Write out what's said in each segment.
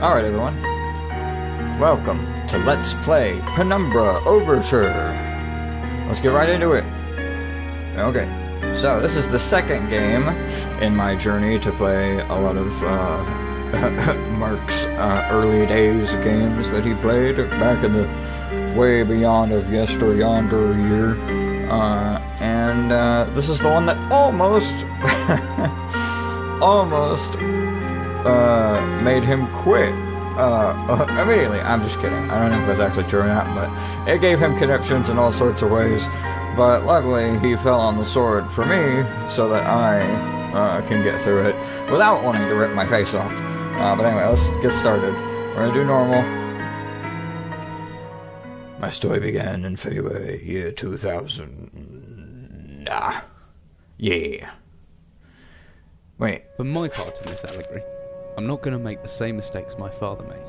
Alright everyone, welcome to Let's Play Penumbra Overture. Let's get right into it. Okay, so this is the second game in my journey to play a lot of Mark's early days games that he played back in the way beyond of yonder year. And this is the one that almost made him quit immediately. I'm just kidding. I don't know if that's actually true or not, but it gave him conniptions in all sorts of ways. But luckily, he fell on the sword for me so that I can get through it without wanting to rip my face off. But anyway, let's get started. We're gonna do normal. My story began in February, year 2000. Yeah. Wait. For my part in this allegory, I'm not going to make the same mistakes my father made.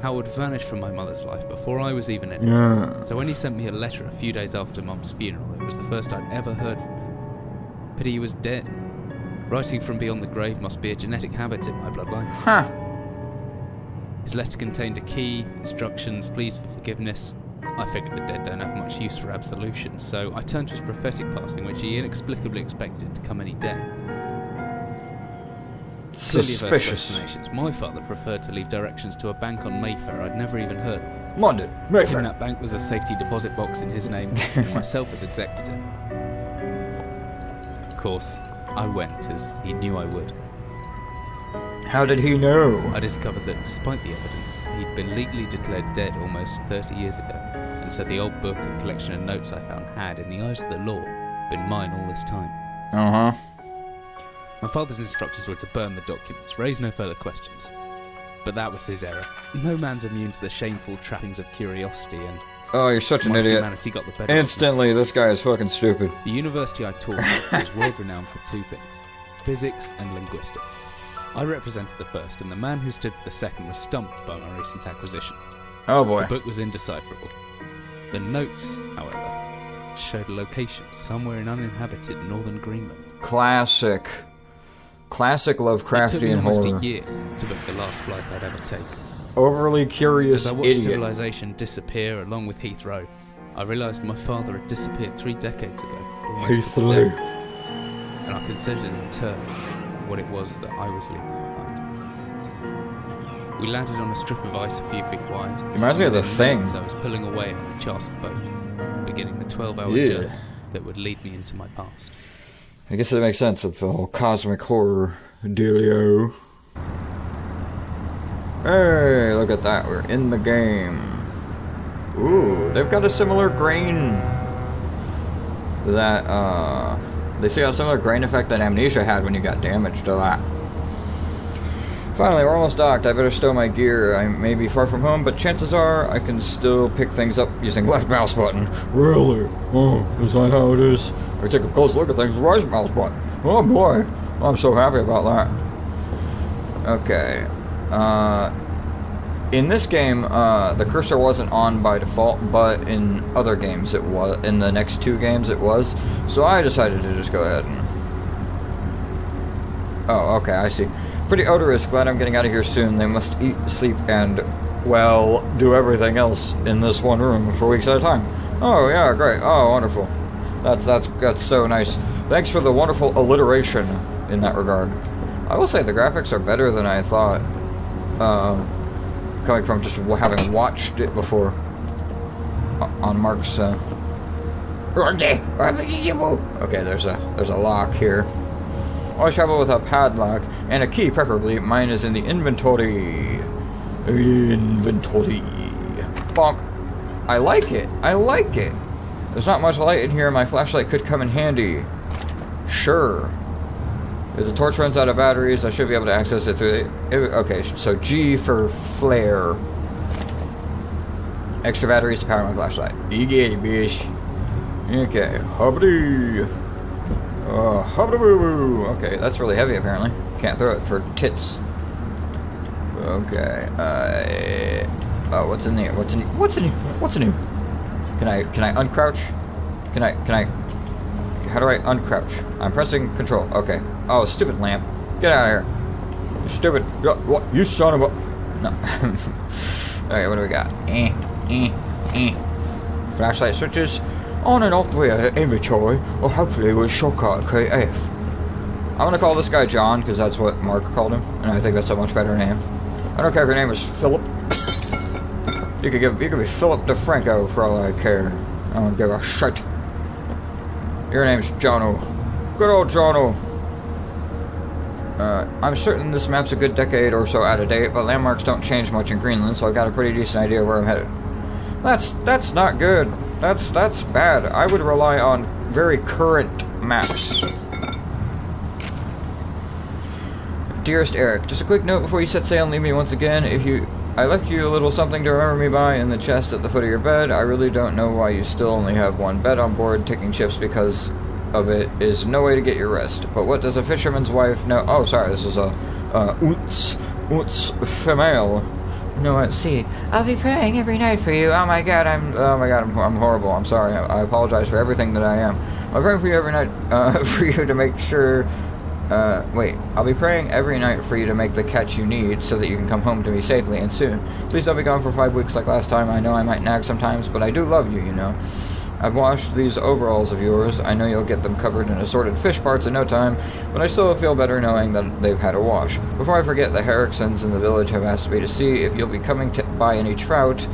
Howard vanished from my mother's life before I was even in it. So when he sent me a letter a few days after Mum's funeral, it was the first I'd ever heard from him. Pity he was dead. Writing from beyond the grave must be a genetic habit in my bloodline. Huh. His letter contained a key, instructions, pleas for forgiveness. I figured the dead don't have much use for absolution, so I turned to his prophetic passing, which he inexplicably expected to come any day. Suspicious. My father preferred to leave directions to a bank on Mayfair I'd never even heard of. London, Mayfair. In that bank was a safety deposit box in his name, and myself as executor. Of course, I went, as he knew I would. How did he know? I discovered that despite the evidence, he'd been legally declared dead almost 30 years ago, and so the old book and collection of notes I found had, in the eyes of the law, been mine all this time. Uh-huh. My father's instructions were to burn the documents, raise no further questions. But that was his error. No man's immune to the shameful trappings of curiosity, and oh, you're such an idiot. Humanity got the better Instantly, this guy is fucking stupid. The university I taught at was world-renowned for two things: physics and linguistics. I represented the first, and the man who stood for the second was stumped by my recent acquisition. Oh boy. The book was indecipherable. The notes, however, showed a location somewhere in uninhabited northern Greenland. Classic Lovecraftian horror. It took me almost a year to book the last flight I'd ever taken. Overly curious As I watched idiot. civilization disappear along with Heathrow, I realised my father had disappeared 3 decades ago. Heathrow. And I considered in turn what it was that I was leaving behind. We landed on a strip of ice a few feet wide. It reminds me of The Thing. As I was pulling away on a chartered boat, beginning the 12-hour journey that would lead me into my past. I guess it makes sense. It's the whole cosmic horror dealio. Hey, look at that. We're in the game. Ooh, they've got a similar grain. They see a similar grain effect that Amnesia had when you got damaged a lot. Finally, we're almost docked. I better stow my gear. I may be far from home, but chances are I can still pick things up using left mouse button. Really? Oh, is that how it is? I take a close look at things with right mouse button. Oh boy, I'm so happy about that. Okay. In this game, the cursor wasn't on by default, but in other games it was. In the next 2 games it was. So I decided to just go ahead and... Oh, okay, I see. Pretty odorous. Glad I'm getting out of here soon. They must eat, sleep, and, well, do everything else in this one room for weeks at a time. Oh, yeah, great. Oh, wonderful. That's so nice. Thanks for the wonderful alliteration in that regard. I will say the graphics are better than I thought. Coming from just having watched it before on Mark's. Okay, there's a lock here. Always travel with a padlock and a key, preferably. Mine is in the inventory. Bonk. I like it. There's not much light in here. My flashlight could come in handy. Sure. If the torch runs out of batteries, I should be able to access it through the... Okay, so G for flare. Extra batteries to power my flashlight. You get it, bitch. Okay, hobbity. Hobbity boo boo. Okay, that's really heavy apparently. Can't throw it for tits. Okay, oh, what's in there? What's in here? Can I uncrouch? How do I uncrouch? I'm pressing control. Okay. Oh, stupid lamp. Get out of here. Stupid. What? You son of a... No. Okay, what do we got? Flashlight switches. On and off the inventory, or hopefully with shortcut KF. I'm gonna call this guy John, because that's what Mark called him, and I think that's a much better name. I don't care if your name is Philip. You could be Philip DeFranco for all I care. I don't give a shit. Your name's Jono. Good old Jono. I'm certain this map's a good decade or so out of date, but landmarks don't change much in Greenland, so I've got a pretty decent idea where I'm headed. That's not good. That's bad. I would rely on very current maps. Dearest Eric, just a quick note before you set sail and leave me once again. I left you a little something to remember me by in the chest at the foot of your bed. I really don't know why you still only have one bed on board. Taking shifts because of it is no way to get your rest. But what does a fisherman's wife know? Oh, sorry, this is a Uts female. No, let's see. I'll be praying every night for you. Oh my god, I'm horrible. I'm sorry. I apologize for everything that I am. I'm praying for you every night for you to make sure. Wait. I'll be praying every night for you to make the catch you need so that you can come home to me safely and soon. Please don't be gone for 5 weeks like last time. I know I might nag sometimes, but I do love you, you know. I've washed these overalls of yours. I know you'll get them covered in assorted fish parts in no time, but I still feel better knowing that they've had a wash. Before I forget, the Herricksons in the village have asked me to see if you'll be coming to buy any trout.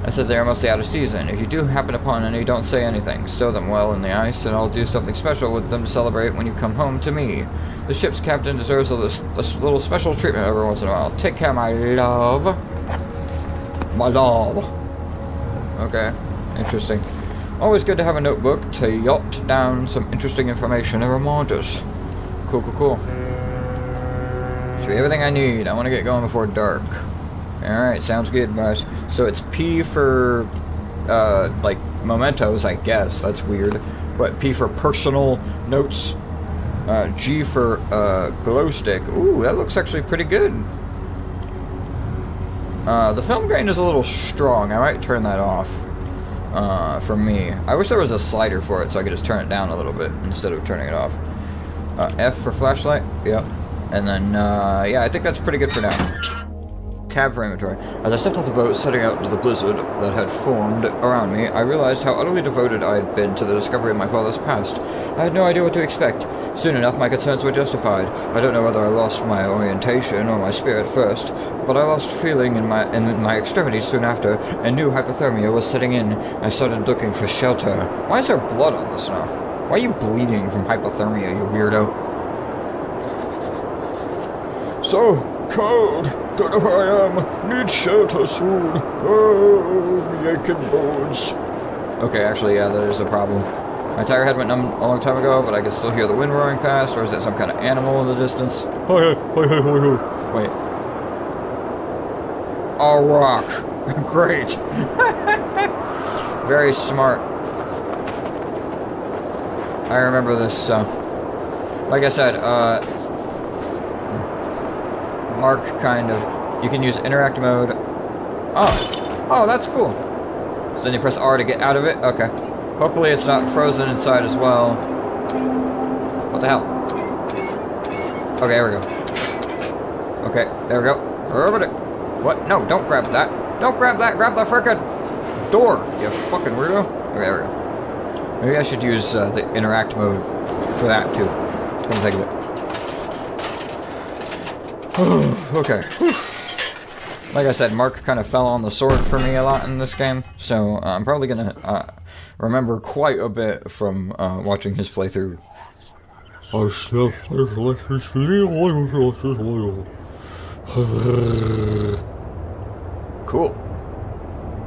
I said they are mostly out of season. If you do happen upon any, don't say anything. Stow them well in the ice, and I'll do something special with them to celebrate when you come home to me. The ship's captain deserves a little special treatment every once in a while. Take care, my love. My love. Okay, interesting. Always good to have a notebook to jot down some interesting information and reminders. Cool. Should be everything I need. I want to get going before dark. Alright, sounds good, guys. So it's P for, like, mementos, I guess. That's weird. But P for personal notes. G for, glow stick. Ooh, that looks actually pretty good. The film grain is a little strong. I might turn that off. For me. I wish there was a slider for it so I could just turn it down a little bit instead of turning it off. F for flashlight. Yep. And then, yeah, I think that's pretty good for now. Tab for inventory. As I stepped off the boat, setting out into the blizzard that had formed around me, I realized how utterly devoted I had been to the discovery of my father's past. I had no idea what to expect. Soon enough, my concerns were justified. I don't know whether I lost my orientation or my spirit first, but I lost feeling in my extremities soon after, and knew hypothermia was setting in. I started looking for shelter. Why is there blood on the snow? Why are you bleeding from hypothermia, you weirdo? So cold. Don't know where I am. Need shelter soon. Oh, me aching bones. Okay, actually, yeah, that is a problem. My tire head went numb a long time ago, but I can still hear the wind roaring past, or is it some kind of animal in the distance? Hi. Wait. A rock. Great. Very smart. I remember this, like I said, Mark kind of, you can use interact mode. Oh, that's cool. So then you press R to get out of it? Okay. Hopefully it's not frozen inside as well. What the hell? Okay, there we go. Okay, there we go. What? No, don't grab that. Don't grab that. Grab the frickin' door, you fucking weirdo. Okay, there we go. Maybe I should use the interact mode for that too. Come take a bit. Okay. Like I said, Mark kind of fell on the sword for me a lot in this game, so I'm probably gonna remember quite a bit from watching his playthrough. Cool.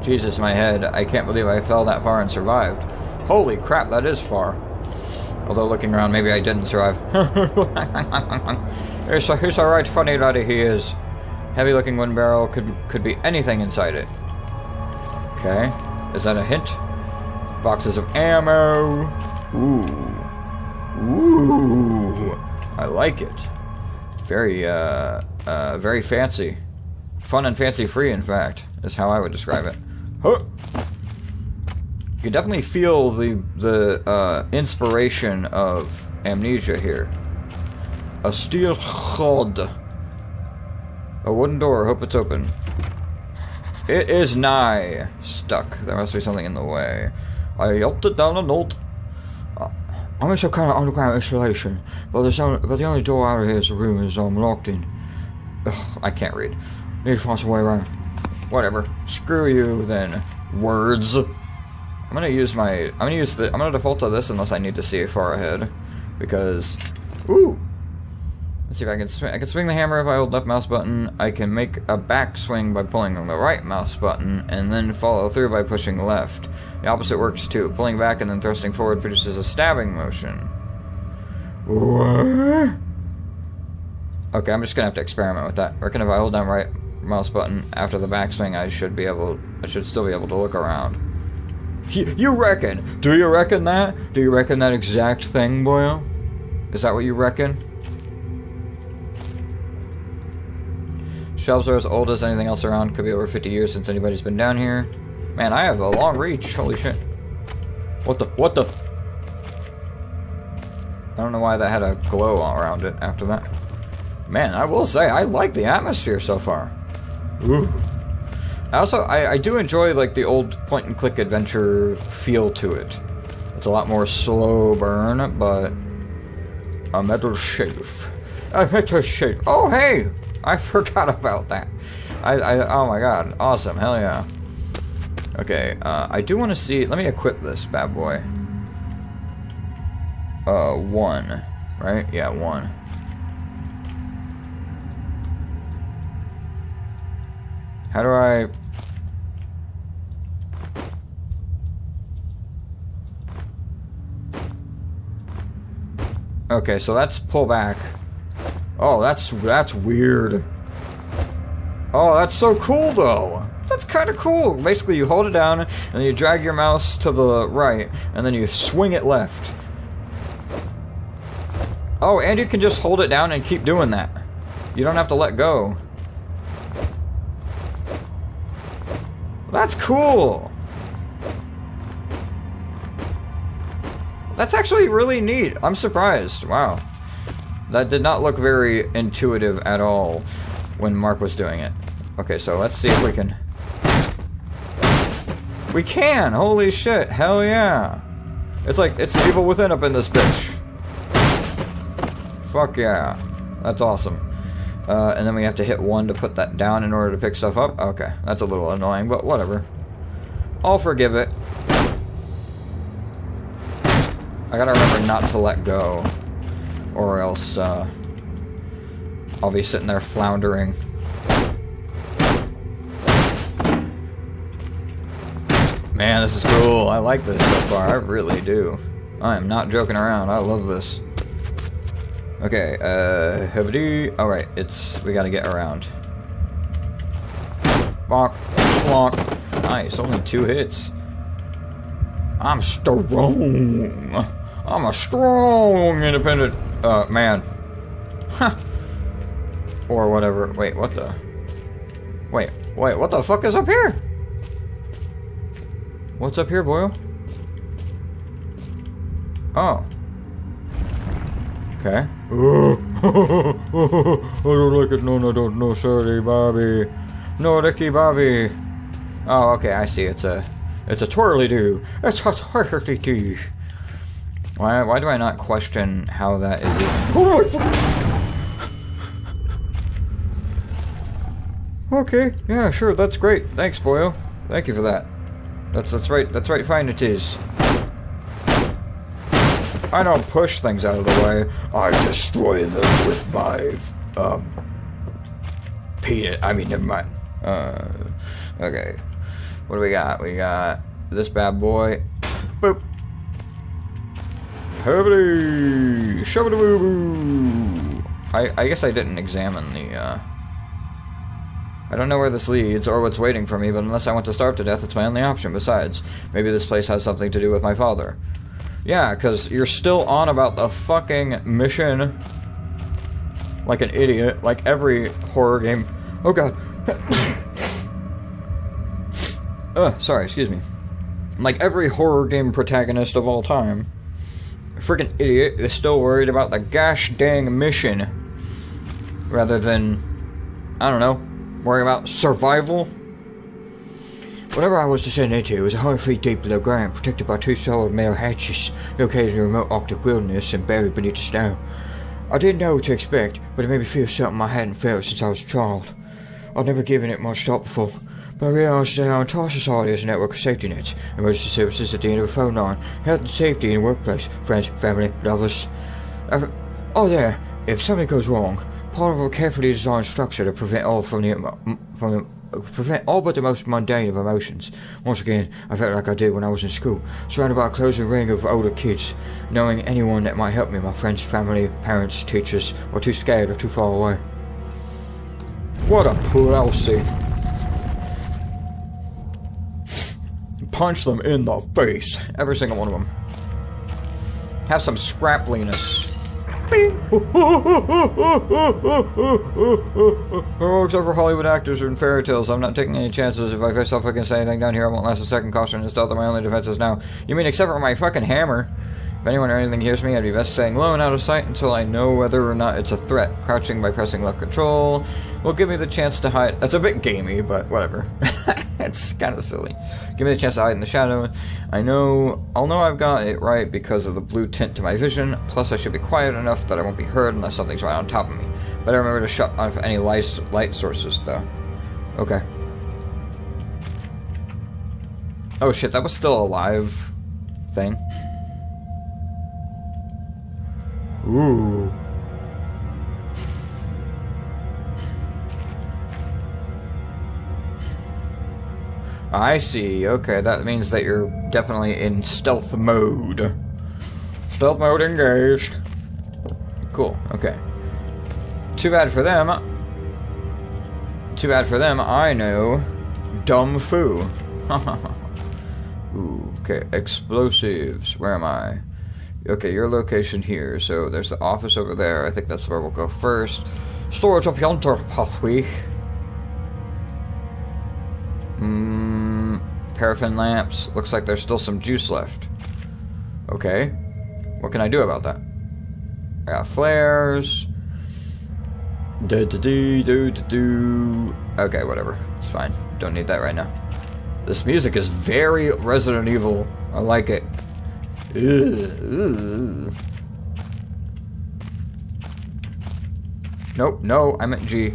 Jesus, my head. I can't believe I fell that far and survived. Holy crap, that is far. Although looking around, maybe I didn't survive. He's a right funny laddie, he is. Heavy looking wind barrel, could be anything inside it. Okay. Is that a hint? Boxes of ammo. Ooh. I like it. Very, very fancy. Fun and fancy free, in fact, is how I would describe it. Huh. You can definitely feel the inspiration of Amnesia here. A steel hood. A wooden door. Hope it's open. It is nigh stuck. There must be something in the way. I jotted down a note. I'm in some kind of underground installation, but the only door out of here is the room is locked in. Ugh, I can't read. Need to find some way around. Whatever. Screw you then. Words. I'm gonna default to this unless I need to see far ahead, because ooh. Let's see if I can swing. I can swing the hammer if I hold left mouse button. I can make a back swing by pulling on the right mouse button, and then follow through by pushing left. The opposite works too. Pulling back and then thrusting forward produces a stabbing motion. What? Okay, I'm just gonna have to experiment with that. I reckon if I hold down right mouse button after the backswing, I should still be able to look around. You reckon? Do you reckon that? Do you reckon that exact thing, Boyle? Is that what you reckon? Shelves are as old as anything else around. Could be over 50 years since anybody's been down here. Man, I have a long reach. Holy shit. What the? I don't know why that had a glow all around it after that. Man, I will say, I like the atmosphere so far. Ooh. I do enjoy, like, the old point-and-click adventure feel to it. It's a lot more slow burn, but... A metal safe. A metal safe. Oh, hey! I forgot about that. Oh my god. Awesome. Hell yeah. Okay, I do want to see... Let me equip this bad boy. 1. Right? Yeah, 1. How do I... Okay, so that's pull back. Oh, that's weird. Oh, that's so cool, though. That's kind of cool. Basically, you hold it down, and then you drag your mouse to the right, and then you swing it left. Oh, and you can just hold it down and keep doing that. You don't have to let go. That's cool. That's actually really neat. I'm surprised. Wow. That did not look very intuitive at all when Mark was doing it. Okay, so let's see if we can... We can! Holy shit! Hell yeah! It's like, it's the evil within up in this bitch. Fuck yeah. That's awesome. And then we have to hit 1 to put that down in order to pick stuff up? Okay, that's a little annoying, but whatever. I'll forgive it. I gotta remember not to let go. Or else, I'll be sitting there floundering. Man, this is cool. I like this so far. I really do. I am not joking around. I love this. Okay, alright, we gotta get around. Bonk, bonk. Nice, only 2 hits. I'm strong. I'm a strong, independent, man. Huh. Or whatever. Wait, what the? Wait, what the fuck is up here? What's up here, Boyle? Oh. Okay. I don't like it. No, sorry, Bobby. No, Ricky, Bobby. Oh, okay, I see. It's a twirly-doo. It's a twirly-doo. Why do I not question how that is even... Okay, yeah, sure, that's great. Thanks, Boyle. Thank you for that. That's right, fine it is. I don't push things out of the way. I destroy them with my, never mind. Okay. What do we got? We got this bad boy. Boop. Heavily! Shabba-daboo-boo! I guess I didn't examine the, I don't know where this leads or what's waiting for me, but unless I want to starve to death, it's my only option. Besides, maybe this place has something to do with my father. Yeah, because you're still on about the fucking mission. Like an idiot, like every horror game. Oh god. Sorry, excuse me. Like every horror game protagonist of all time. Freaking idiot is still worried about the gosh dang mission. Rather than I don't know, worrying about survival. Whatever I was descending into was 100 feet deep below ground, protected by 2 solid metal hatches located in the remote Arctic wilderness and buried beneath the snow. I didn't know what to expect, but it made me feel something I hadn't felt since I was a child. I'd never given it much thought before, but I realized that our entire society has a network of safety nets, emergency services at the end of a phone line, health and safety in the workplace, friends, family, lovers. Oh yeah, if something goes wrong, part of a carefully designed structure to prevent all but the most mundane of emotions. Once again, I felt like I did when I was in school, surrounded by a closing ring of older kids, knowing anyone that might help me, my friends, family, parents, teachers, were too scared or too far away. What a pussy. Punch them in the face, every single one of them. Have some scrappliness. Oh, except for Hollywood actors and fairy tales, I'm not taking any chances. If I face off against anything down here, I won't last a second. Caution and stealth are my only defenses now. You mean except for my fucking hammer? If anyone or anything hears me, I'd be best staying low and out of sight until I know whether or not it's a threat. Crouching by pressing left control will give me the chance to hide. That's a bit gamey, but whatever. It's kind of silly. Give me the chance to hide in the shadow. I'll know I've got it right because of the blue tint to my vision. Plus, I should be quiet enough that I won't be heard unless something's right on top of me. Better remember to shut off any light sources, though. Okay. Oh shit, that was still a live thing. Ooh. I see. Okay, that means that you're definitely in stealth mode. Stealth mode engaged. Cool. Okay. Too bad for them. I know. Dumb foo. Ooh. Okay. Explosives. Where am I? Okay, your location here. So there's the office over there. I think that's where we'll go first. Storage of yonder pathway. Paraffin lamps. Looks like there's still some juice left. Okay. What can I do about that? I got flares. Okay, whatever. It's fine. Don't need that right now. This music is very Resident Evil. I like it. Nope, no, I meant G.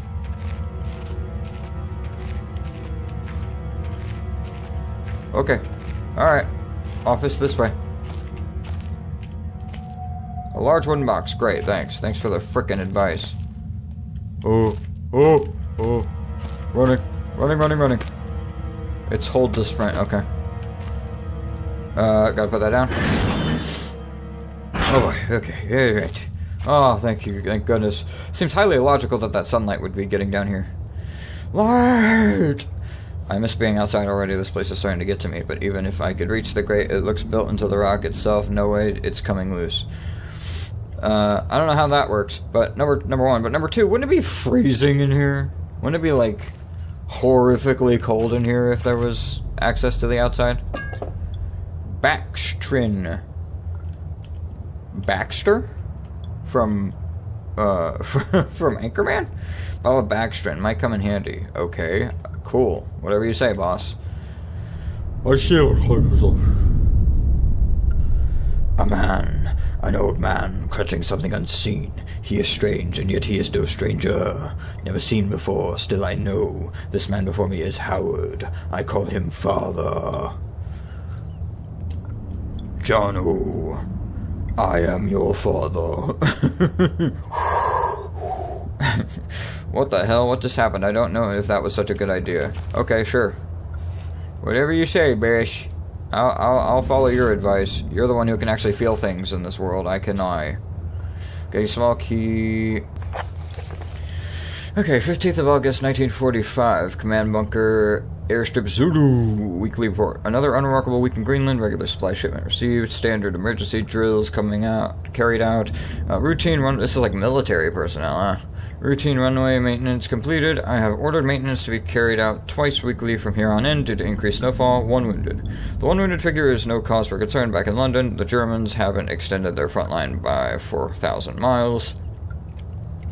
Okay. Alright. Office this way. A large wooden box. Great, thanks. Thanks for the frickin' advice. Oh. Running. It's hold to sprint, okay. Gotta put that down. Oh, okay, right. Oh, thank you, thank goodness. Seems highly illogical that sunlight would be getting down here. Light! I miss being outside already. This place is starting to get to me, but even if I could reach the grate, it looks built into the rock itself. No way it's coming loose. I don't know how that works, but number one. But number two, wouldn't it be freezing in here? Wouldn't it be, like, horrifically cold in here if there was access to the outside? Baxter? From Anchorman? Bottle of Baxter might come in handy. Okay, cool. Whatever you say, boss. A man, an old man, clutching something unseen. He is strange, and yet he is no stranger. Never seen before, still I know. This man before me is Howard. I call him Father. Jono, I am your father. What the hell? What just happened? I don't know if that was such a good idea. Okay, sure. Whatever you say, Bish. I'll follow your advice. You're the one who can actually feel things in this world. I can lie. Okay, small key. Okay, 15th of August, 1945. Command bunker, airstrip Zulu. Weekly report. Another unremarkable week in Greenland. Regular supply shipment received. Standard emergency drills carried out. Routine run. This is like military personnel, huh? Routine runway maintenance completed. I have ordered maintenance to be carried out twice weekly from here on in due to increased snowfall. 1 wounded. The 1 wounded figure is no cause for concern back in London. The Germans haven't extended their front line by 4,000 miles.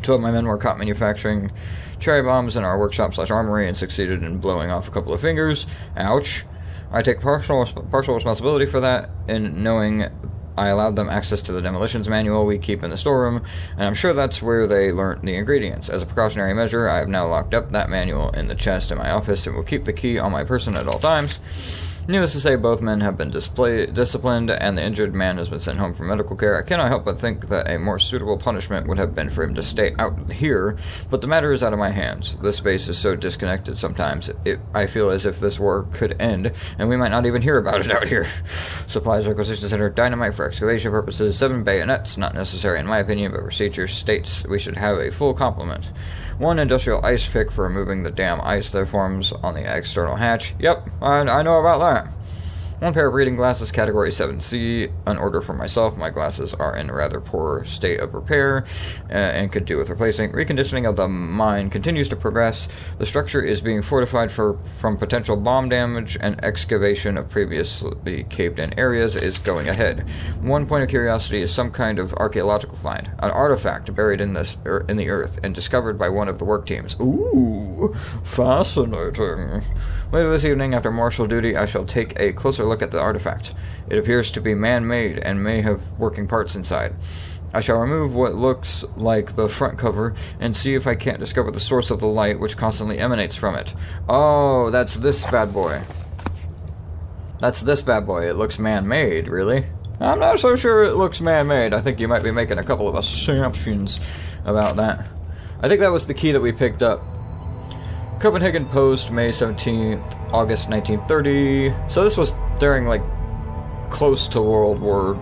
2 of my men were caught manufacturing cherry bombs in our workshop/armory and succeeded in blowing off a couple of fingers. Ouch. I take partial responsibility for that in knowing I allowed them access to the demolitions manual we keep in the storeroom, and I'm sure that's where they learnt the ingredients. As a precautionary measure, I have now locked up that manual in the chest in my office and will keep the key on my person at all times. Needless to say, both men have been disciplined, and the injured man has been sent home for medical care. I cannot help but think that a more suitable punishment would have been for him to stay out here, but the matter is out of my hands. This space is so disconnected sometimes. I feel as if this war could end, and we might not even hear about it out here. Supplies requisition center, dynamite for excavation purposes, 7 bayonets, not necessary in my opinion, but procedure states we should have a full complement. 1 industrial ice pick for removing the damn ice that forms on the external hatch. Yep, I know about that. 1 pair of reading glasses, category 7C, an order for myself. My glasses are in a rather poor state of repair and could do with replacing. Reconditioning of the mine continues to progress. The structure is being fortified from potential bomb damage, and excavation of previously caved-in areas is going ahead. 1 point of curiosity is some kind of archaeological find, an artifact buried in the earth and discovered by one of the work teams. Ooh, fascinating. Later this evening, after martial duty, I shall take a closer look at the artifact. It appears to be man-made and may have working parts inside. I shall remove what looks like the front cover and see if I can't discover the source of the light which constantly emanates from it. Oh, that's this bad boy. That's this bad boy. It looks man-made, really? I'm not so sure it looks man-made. I think you might be making a couple of assumptions about that. I think that was the key that we picked up. Copenhagen Post, May 17th, August 1930. So this was during, like, close to World War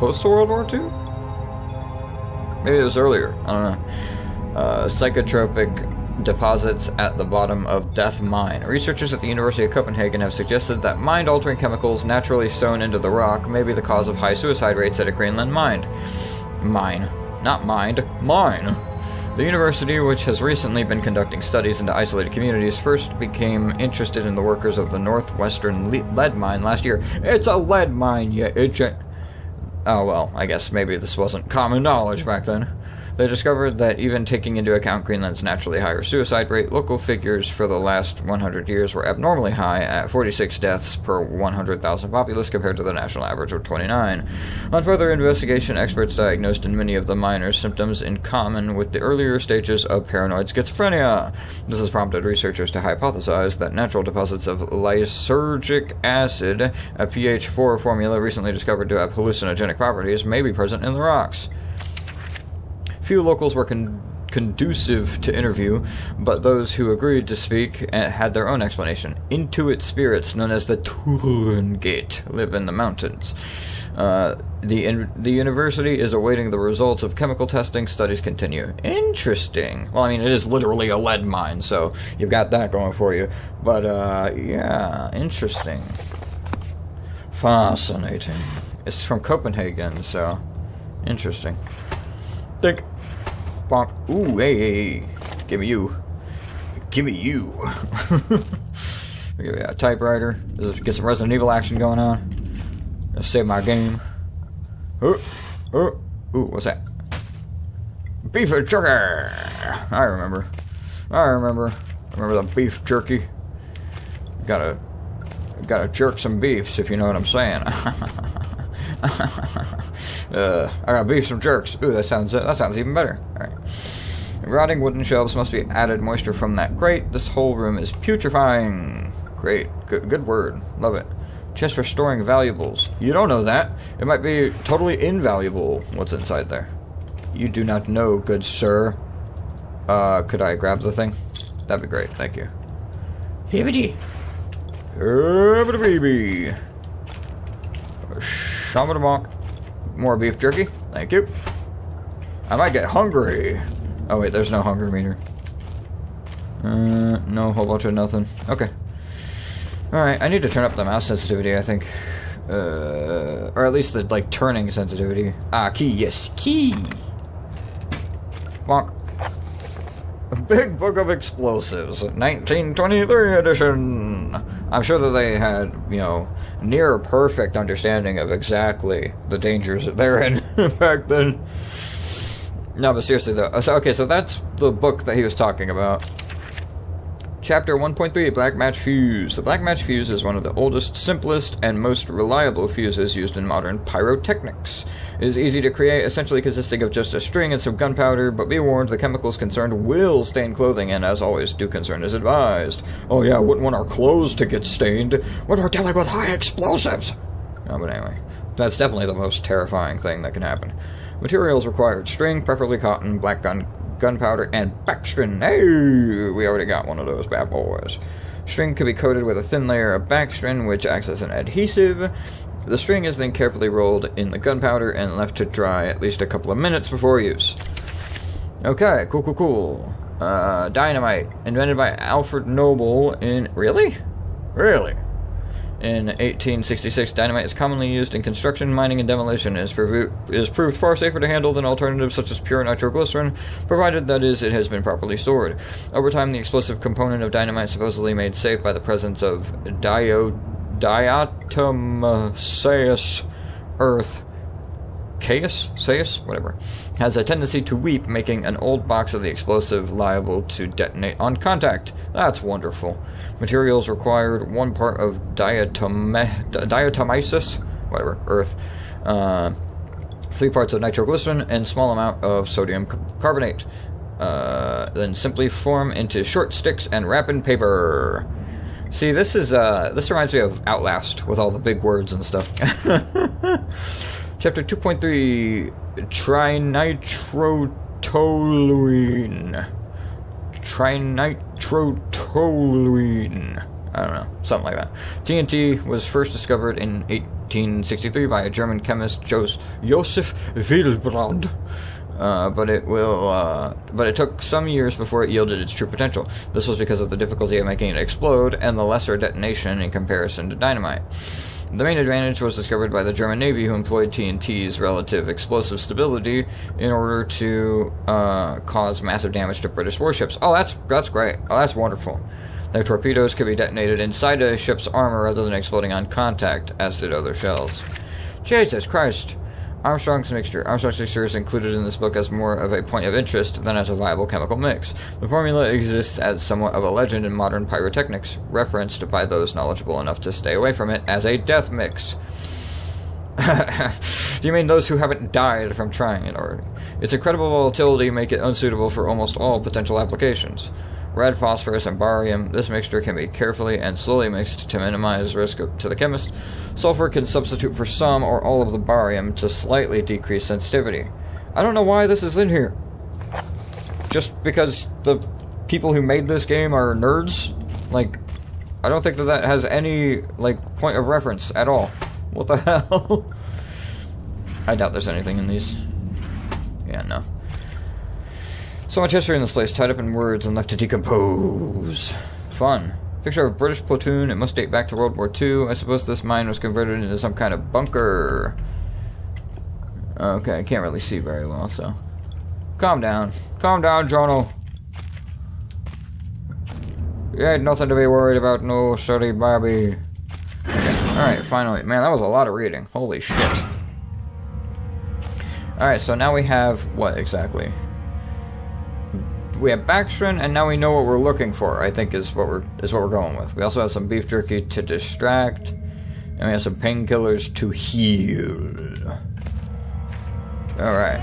II? Maybe it was earlier. I don't know. Psychotropic deposits at the bottom of Death Mine. Researchers at the University of Copenhagen have suggested that mind-altering chemicals naturally sown into the rock may be the cause of high suicide rates at a Greenland mine. Mine. The university, which has recently been conducting studies into isolated communities, first became interested in the workers of the northwestern lead mine last year. It's a lead mine, you idiot. Oh well, I guess maybe this wasn't common knowledge back then. They discovered that even taking into account Greenland's naturally higher suicide rate, local figures for the last 100 years were abnormally high at 46 deaths per 100,000 populace compared to the national average of 29. On further investigation, experts diagnosed in many of the miners symptoms in common with the earlier stages of paranoid schizophrenia. This has prompted researchers to hypothesize that natural deposits of lysergic acid, a pH 4 formula recently discovered to have hallucinogenic properties, may be present in the rocks. Few locals were conducive to interview, but those who agreed to speak had their own explanation. Intuit spirits, known as the Tullengate, live in the mountains. The university is awaiting the results of chemical testing. Studies continue. Interesting. Well, I mean, it is literally a lead mine, so you've got that going for you. But, yeah, interesting. Fascinating. It's from Copenhagen, so interesting. Think. Bonk. Ooh, hey. Give me you. Give me you. Give me a typewriter. Get some Resident Evil action going on. Gonna save my game. Ooh, what's that? Beef jerky! I remember the beef jerky. Gotta jerk some beefs, if you know what I'm saying. I got beef some jerks. Ooh, that sounds even better. Alright. Rotting wooden shelves must be added moisture from that grate. This whole room is putrefying. Great. Good word. Love it. Chest for storing valuables. You don't know that. It might be totally invaluable what's inside there. You do not know, good sir. Could I grab the thing? That'd be great. Thank you. Hibbity. Hibbity-baby. Shamadabonk. More beef jerky. Thank you. I might get hungry. Oh wait, there's no hunger meter. No whole bunch of nothing. Okay. Alright, I need to turn up the mouse sensitivity, I think. Or at least the, like, turning sensitivity. Ah, key, yes, key! Bonk. Big Book of Explosives, 1923 edition! I'm sure that they had, you know, near perfect understanding of exactly the dangers that they're in back then. No, but seriously though. So that's the book that he was talking about. Chapter 1.3, Black Match Fuse. The Black Match Fuse is one of the oldest, simplest, and most reliable fuses used in modern pyrotechnics. It is easy to create, essentially consisting of just a string and some gunpowder, but be warned, the chemicals concerned will stain clothing, and as always, due concern is advised. Oh yeah, wouldn't want our clothes to get stained when we're dealing with high explosives! Oh, but anyway, that's definitely the most terrifying thing that can happen. Materials required: string, preferably cotton, black gunpowder, and backstring. Hey, we already got one of those bad boys. String can be coated with a thin layer of backstring, which acts as an adhesive. The string is then carefully rolled in the gunpowder and left to dry at least a couple of minutes before use. Okay, cool. Dynamite, invented by Alfred Noble in... Really? In 1866, dynamite is commonly used in construction, mining, and demolition. It is proved far safer to handle than alternatives such as pure nitroglycerin, provided, that is, it has been properly stored. Over time, the explosive component of dynamite, supposedly made safe by the presence of diatomaceous earth, has a tendency to weep, making an old box of the explosive liable to detonate on contact. That's wonderful. Materials required: 1 part of diatomaceous, earth, 3 parts of nitroglycerin, and small amount of sodium carbonate. Then simply form into short sticks and wrap in paper. See, this reminds me of Outlast with all the big words and stuff. Chapter 2.3, Trinitrotoluene. I don't know, something like that. TNT was first discovered in 1863 by a German chemist, Josef Wilbrand. But it took some years before it yielded its true potential. This was because of the difficulty of making it explode and the lesser detonation in comparison to dynamite. The main advantage was discovered by the German Navy, who employed TNT's relative explosive stability in order to cause massive damage to British warships. Oh, that's great. Oh, that's wonderful. Their torpedoes could be detonated inside a ship's armor rather than exploding on contact, as did other shells. Jesus Christ. Armstrong's mixture. Armstrong's mixture is included in this book as more of a point of interest than as a viable chemical mix. The formula exists as somewhat of a legend in modern pyrotechnics, referenced by those knowledgeable enough to stay away from it as a death mix. Do you mean those who haven't died from trying it already? Its incredible volatility make it unsuitable for almost all potential applications. Red phosphorus and barium, this mixture can be carefully and slowly mixed to minimize risk to the chemist. Sulfur can substitute for some or all of the barium to slightly decrease sensitivity. I don't know why this is in here. Just because the people who made this game are nerds? Like, I don't think that has any, point of reference at all. What the hell? I doubt there's anything in these. Yeah, no. So much history in this place, tied up in words and left to decompose. Fun. Picture of a British platoon. It must date back to World War II. I suppose this mine was converted into some kind of bunker. Okay, I can't really see very well, so... Calm down. Calm down, Jono. You ain't nothing to be worried about, no, sorry, Bobby. Okay, alright, finally. Man, that was a lot of reading. Holy shit. Alright, so now we have... what, exactly? We have backstring, and now we know what we're looking for, I think is what we're going with. We also have some beef jerky to distract, and we have some painkillers to heal. Alright.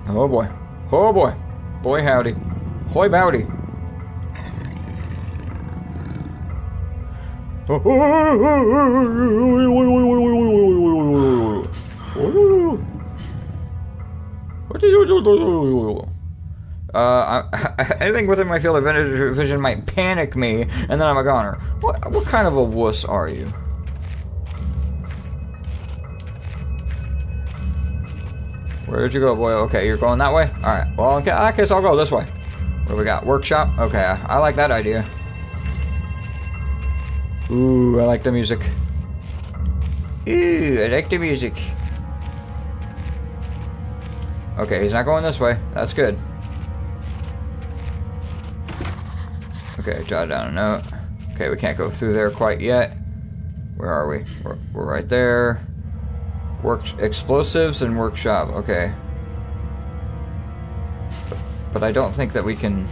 Oh boy. Oh boy. Boy howdy. Hoy bowdy. Anything within my field of vision might panic me, and then I'm a goner. What kind of a wuss are you? Where'd you go, boy? Okay, you're going that way? Alright, well, in that case, I'll go this way. What do we got? Workshop? Okay, I like that idea. Ooh, I like the music. Ooh, I like the music. Okay, he's not going this way. That's good. Okay, Okay, jot down a note. Okay, we can't go through there quite yet. Where are we? We're right there. Explosives and workshop. Okay. But I don't think that we can...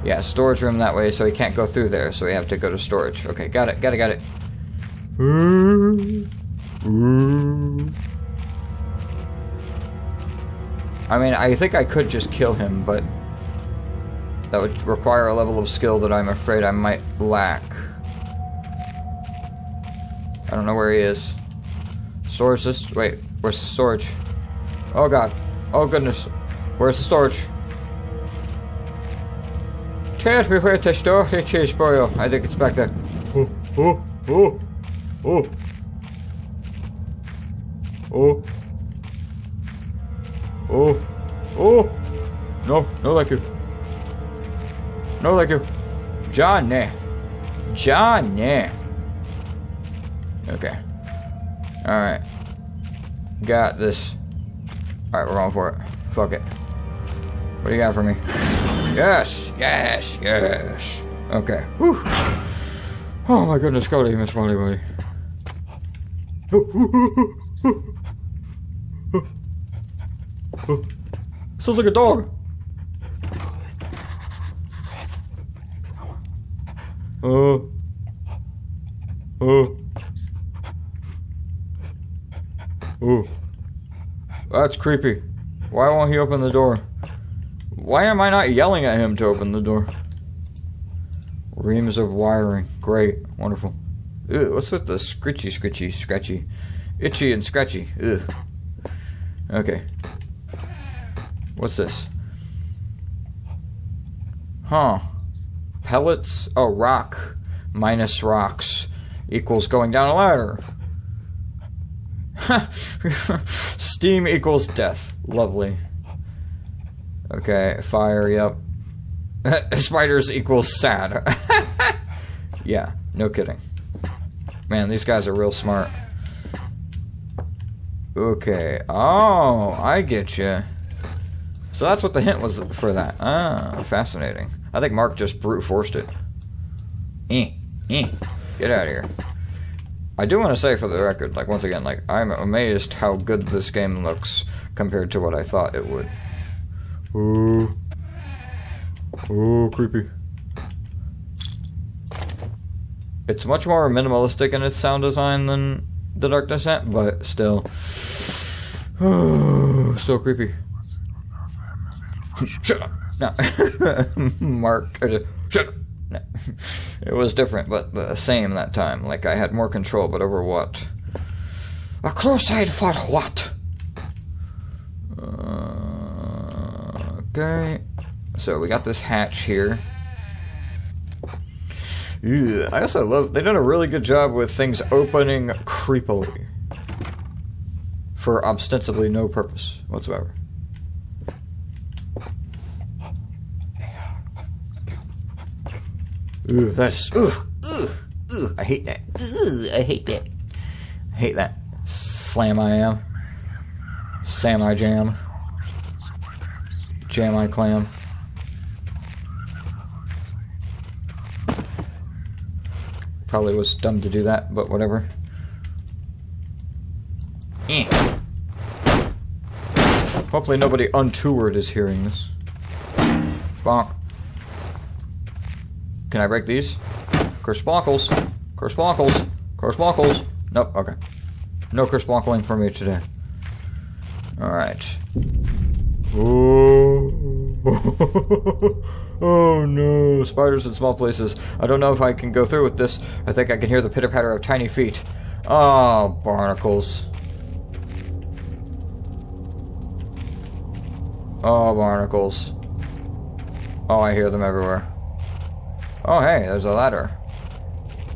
Yeah, storage room that way, so we can't go through there, so we have to go to storage. Okay, got it. I mean, I think I could just kill him, but that would require a level of skill that I'm afraid I might lack. I don't know where he is. Storage this... Wait, where's the storage? Oh god. Oh goodness. Where's the storage? Tell me where to store it is, boy. I think it's back there. Oh. No, thank you. No, thank you. Johnny. Okay. Alright. Got this. Alright, we're going for it. Fuck it. What do you got for me? Yes. Okay. Whew. Oh my goodness, Cody, Miss Molly Boy. Sounds like a dog. That's creepy. Why won't he open the door? Why am I not yelling at him to open the door? Reams of wiring. Great. Wonderful. Ew, what's with the scratchy? Itchy and scratchy. Ugh. Okay. What's this? Huh. Pellets? Oh, rock. Minus rocks equals going down a ladder. Steam equals death. Lovely. Okay, fire, yep. Spiders equals sad. Yeah, no kidding. Man, these guys are real smart. Okay. Oh, I get you. So that's what the hint was for that. Ah, fascinating. I think Mark just brute forced it. Get out of here. I do want to say for the record, like, once again, like, I'm amazed how good this game looks compared to what I thought it would. Oh, creepy. It's much more minimalistic in its sound design than The Dark Descent, but still. Oh, so creepy. Shut up! No. Mark, shut up! No. It was different, but the same that time. Like, I had more control, but over what? A close-eyed for what? Okay. So, we got this hatch here. Ew. I also love... They've done a really good job with things opening creepily. For ostensibly no purpose whatsoever. Ooh, that's... Ooh. I hate that. I hate that. I hate that. Slam I am. Sam I jam. Jam I clam. Probably was dumb to do that, but whatever. Hopefully nobody untoward is hearing this. Bonk. Can I break these? Kersplonkles. Nope, okay. No kersplonkling for me today. Alright. Oh no, spiders in small places. I don't know if I can go through with this. I think I can hear the pitter-patter of tiny feet. Oh, barnacles. Oh, barnacles. Oh, I hear them everywhere. Oh, hey, there's a ladder.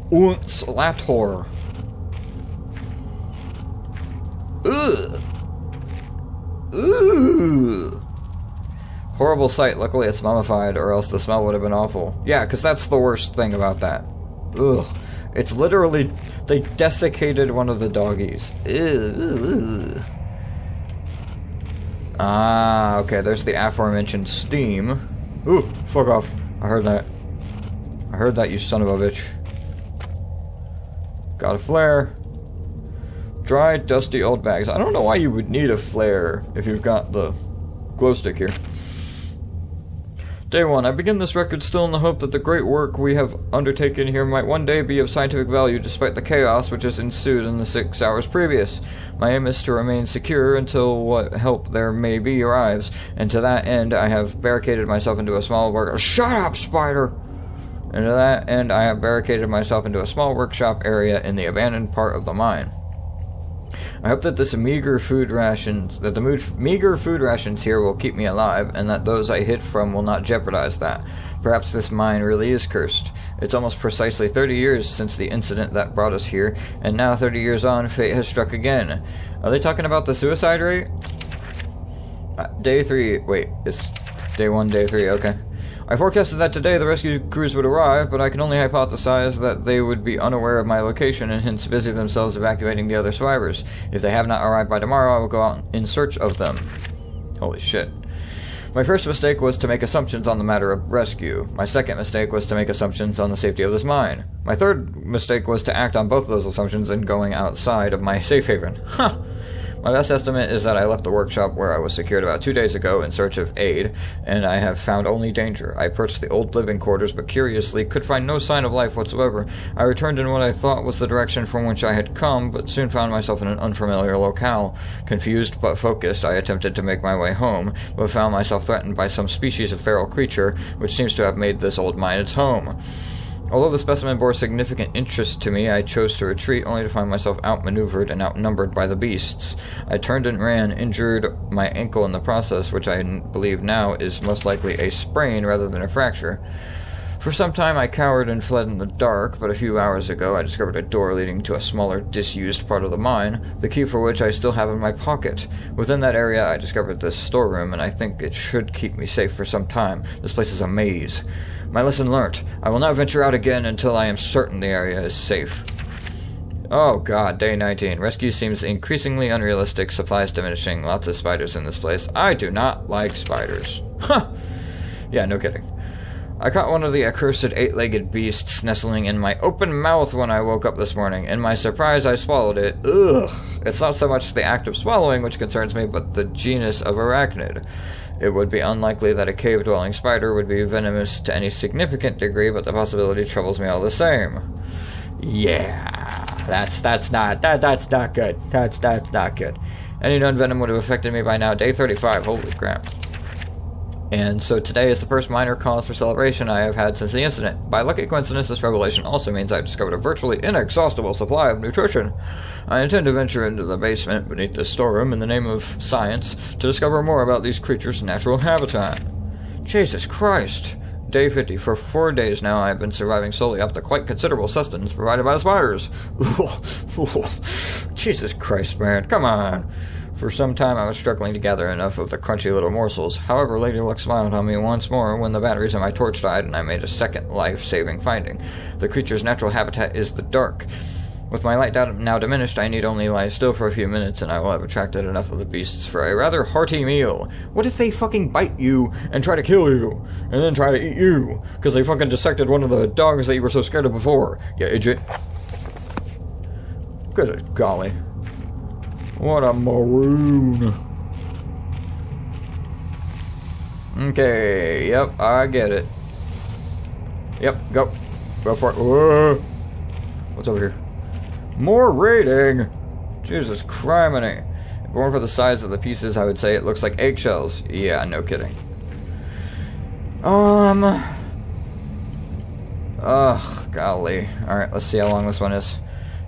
Unts Lator. Ugh. Ooh. Horrible sight. Luckily it's mummified, or else the smell would have been awful. Yeah, because that's the worst thing about that. Ugh. It's literally... They desiccated one of the doggies. Ugh. Ah, okay, there's the aforementioned steam. Ooh, fuck off. I heard that. I heard that, you son of a bitch. Got a flare. Dry, dusty old bags. I don't know why you would need a flare if you've got the glow stick here. Day 1. I begin this record still in the hope that the great work we have undertaken here might one day be of scientific value despite the chaos which has ensued in the 6 hours previous. My aim is to remain secure until what help there may be arrives, and to that end I have barricaded myself into a small work- Shut up, spider! And to that end I have barricaded myself into a small workshop area in the abandoned part of the mine. I hope that the meager food rations here will keep me alive, and that those I hid from will not jeopardize that. Perhaps this mine really is cursed. It's almost precisely 30 years since the incident that brought us here, and now 30 years on, fate has struck again. Are they talking about the suicide rate? Day 3, wait, it's day 1, day 3, okay. I forecasted that today the rescue crews would arrive, but I can only hypothesize that they would be unaware of my location and hence busy themselves evacuating the other survivors. If they have not arrived by tomorrow, I will go out in search of them. Holy shit. My first mistake was to make assumptions on the matter of rescue. My second mistake was to make assumptions on the safety of this mine. My third mistake was to act on both of those assumptions in going outside of my safe haven. Huh! My best estimate is that I left the workshop where I was secured about 2 days ago in search of aid, and I have found only danger. I approached the old living quarters, but curiously could find no sign of life whatsoever. I returned in what I thought was the direction from which I had come, but soon found myself in an unfamiliar locale. Confused but focused, I attempted to make my way home, but found myself threatened by some species of feral creature, which seems to have made this old mine its home. Although the specimen bore significant interest to me, I chose to retreat, only to find myself outmaneuvered and outnumbered by the beasts. I turned and ran, injured my ankle in the process, which I believe now is most likely a sprain rather than a fracture. For some time I cowered and fled in the dark, but a few hours ago I discovered a door leading to a smaller, disused part of the mine, the key for which I still have in my pocket. Within that area I discovered this storeroom, and I think it should keep me safe for some time. This place is a maze. My lesson learnt. I will not venture out again until I am certain the area is safe. Oh god, day 19. Rescue seems increasingly unrealistic, supplies diminishing, lots of spiders in this place. I do not like spiders. Huh! Yeah, no kidding. I caught one of the accursed 8-legged beasts nestling in my open mouth when I woke up this morning. In my surprise, I swallowed it. Ugh! It's not so much the act of swallowing which concerns me, but the genus of arachnid. It would be unlikely that a cave-dwelling spider would be venomous to any significant degree, but the possibility troubles me all the same. Yeah, that's not good. That's not good. Any known venom would have affected me by now. Day 35. Holy crap. And so today is the first minor cause for celebration I have had since the incident. By lucky coincidence, this revelation also means I've discovered a virtually inexhaustible supply of nutrition. I intend to venture into the basement beneath this storeroom in the name of science to discover more about these creatures' natural habitat. Jesus Christ! Day 50. For 4 days now I have been surviving solely off the quite considerable sustenance provided by the spiders. Jesus Christ, man, come on! For some time I was struggling to gather enough of the crunchy little morsels. However, Lady Luck smiled on me once more when the batteries in my torch died and I made a second life-saving finding. The creature's natural habitat is the dark. With my light now diminished, I need only lie still for a few minutes and I will have attracted enough of the beasts for a rather hearty meal. What if they fucking bite you and try to kill you? And then try to eat you? Because they fucking dissected one of the dogs that you were so scared of before. You idiot. Good golly. What a maroon. Okay, yep, I get it. Yep, go. Go for it. Whoa. What's over here? More raiding! Jesus criminy. If it weren't for the size of the pieces, I would say it looks like eggshells. Yeah, no kidding. Ugh, golly. Alright, let's see how long this one is.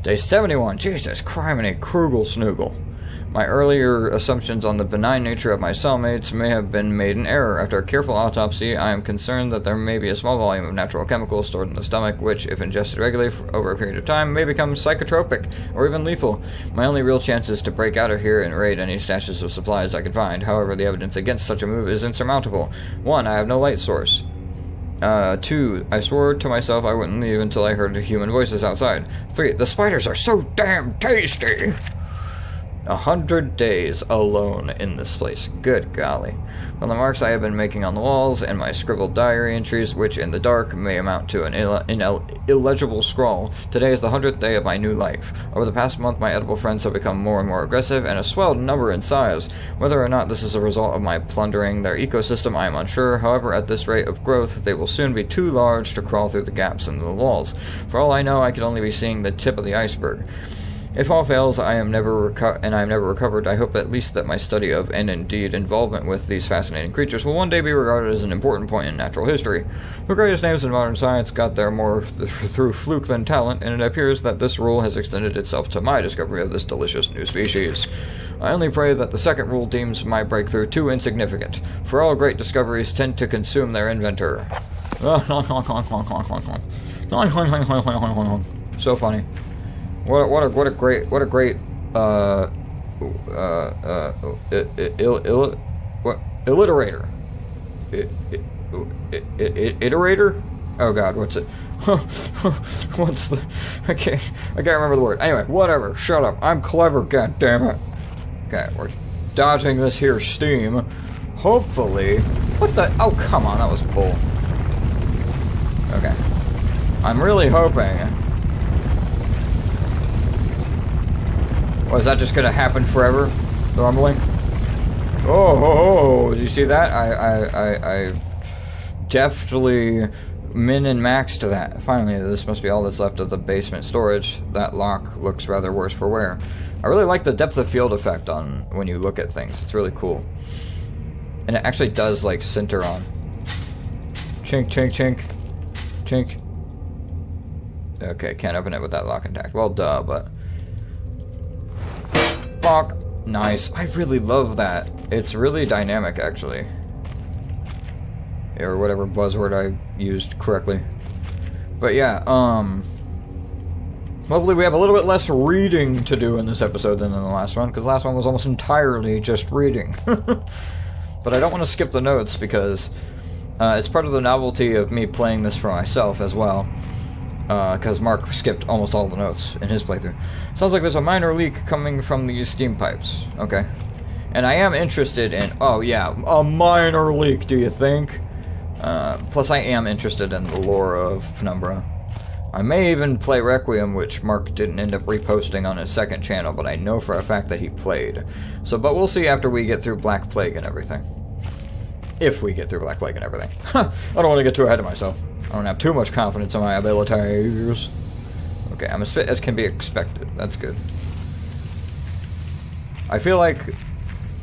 Day 71. Jesus criminy, Krugel Snoogle. My earlier assumptions on the benign nature of my cellmates may have been made in error. After a careful autopsy, I am concerned that there may be a small volume of natural chemicals stored in the stomach, which, if ingested regularly over a period of time, may become psychotropic, or even lethal. My only real chance is to break out of here and raid any stashes of supplies I can find. However, the evidence against such a move is insurmountable. 1. I have no light source. 2. I swore to myself I wouldn't leave until I heard human voices outside. 3. The spiders are so damn tasty! 100 days alone in this place. Good golly. From the marks I have been making on the walls and my scribbled diary entries, which in the dark may amount to an illegible scrawl, today is the 100th day of my new life. Over the past month, my edible friends have become more and more aggressive and a swelled number in size. Whether or not this is a result of my plundering their ecosystem, I am unsure. However, at this rate of growth, they will soon be too large to crawl through the gaps in the walls. For all I know, I could only be seeing the tip of the iceberg. If all fails, I am never recovered, I hope at least that my study of, and indeed involvement with, these fascinating creatures will one day be regarded as an important point in natural history. The greatest names in modern science got there more through fluke than talent, and it appears that this rule has extended itself to my discovery of this delicious new species. I only pray that the second rule deems my breakthrough too insignificant, for all great discoveries tend to consume their inventor. So funny. What a great alliterator. Iterator? Oh god, what's it? What's the I can't remember the word. Anyway, whatever. Shut up. I'm clever, god damn it. Okay, we're dodging this here steam. Hopefully. What the oh come on, that was bull. Okay. I'm really hoping. Was that just gonna happen forever? Normally? Oh, do you see that? I deftly min and maxed that. Finally, this must be all that's left of the basement storage. That lock looks rather worse for wear. I really like the depth of field effect on when you look at things. It's really cool. And it actually does, like, center on. Chink, chink, chink. Chink. Okay, can't open it with that lock intact. Well, duh, but... Fuck. Nice. I really love that. It's really dynamic, actually. Or whatever buzzword I used correctly. But yeah, hopefully we have a little bit less reading to do in this episode than in the last one, because the last one was almost entirely just reading. But I don't want to skip the notes, because it's part of the novelty of me playing this for myself as well. Because Mark skipped almost all the notes in his playthrough. Sounds like there's a minor leak coming from these steam pipes. Okay. And I am interested in... Oh, yeah. A minor leak, do you think? Plus, I am interested in the lore of Penumbra. I may even play Requiem, which Mark didn't end up reposting on his second channel, but I know for a fact that he played. So, but we'll see after we get through Black Plague and everything. If we get through Black Plague and everything. I don't want to get too ahead of myself. I don't have too much confidence in my abilities. Okay, I'm as fit as can be expected. That's good. I feel like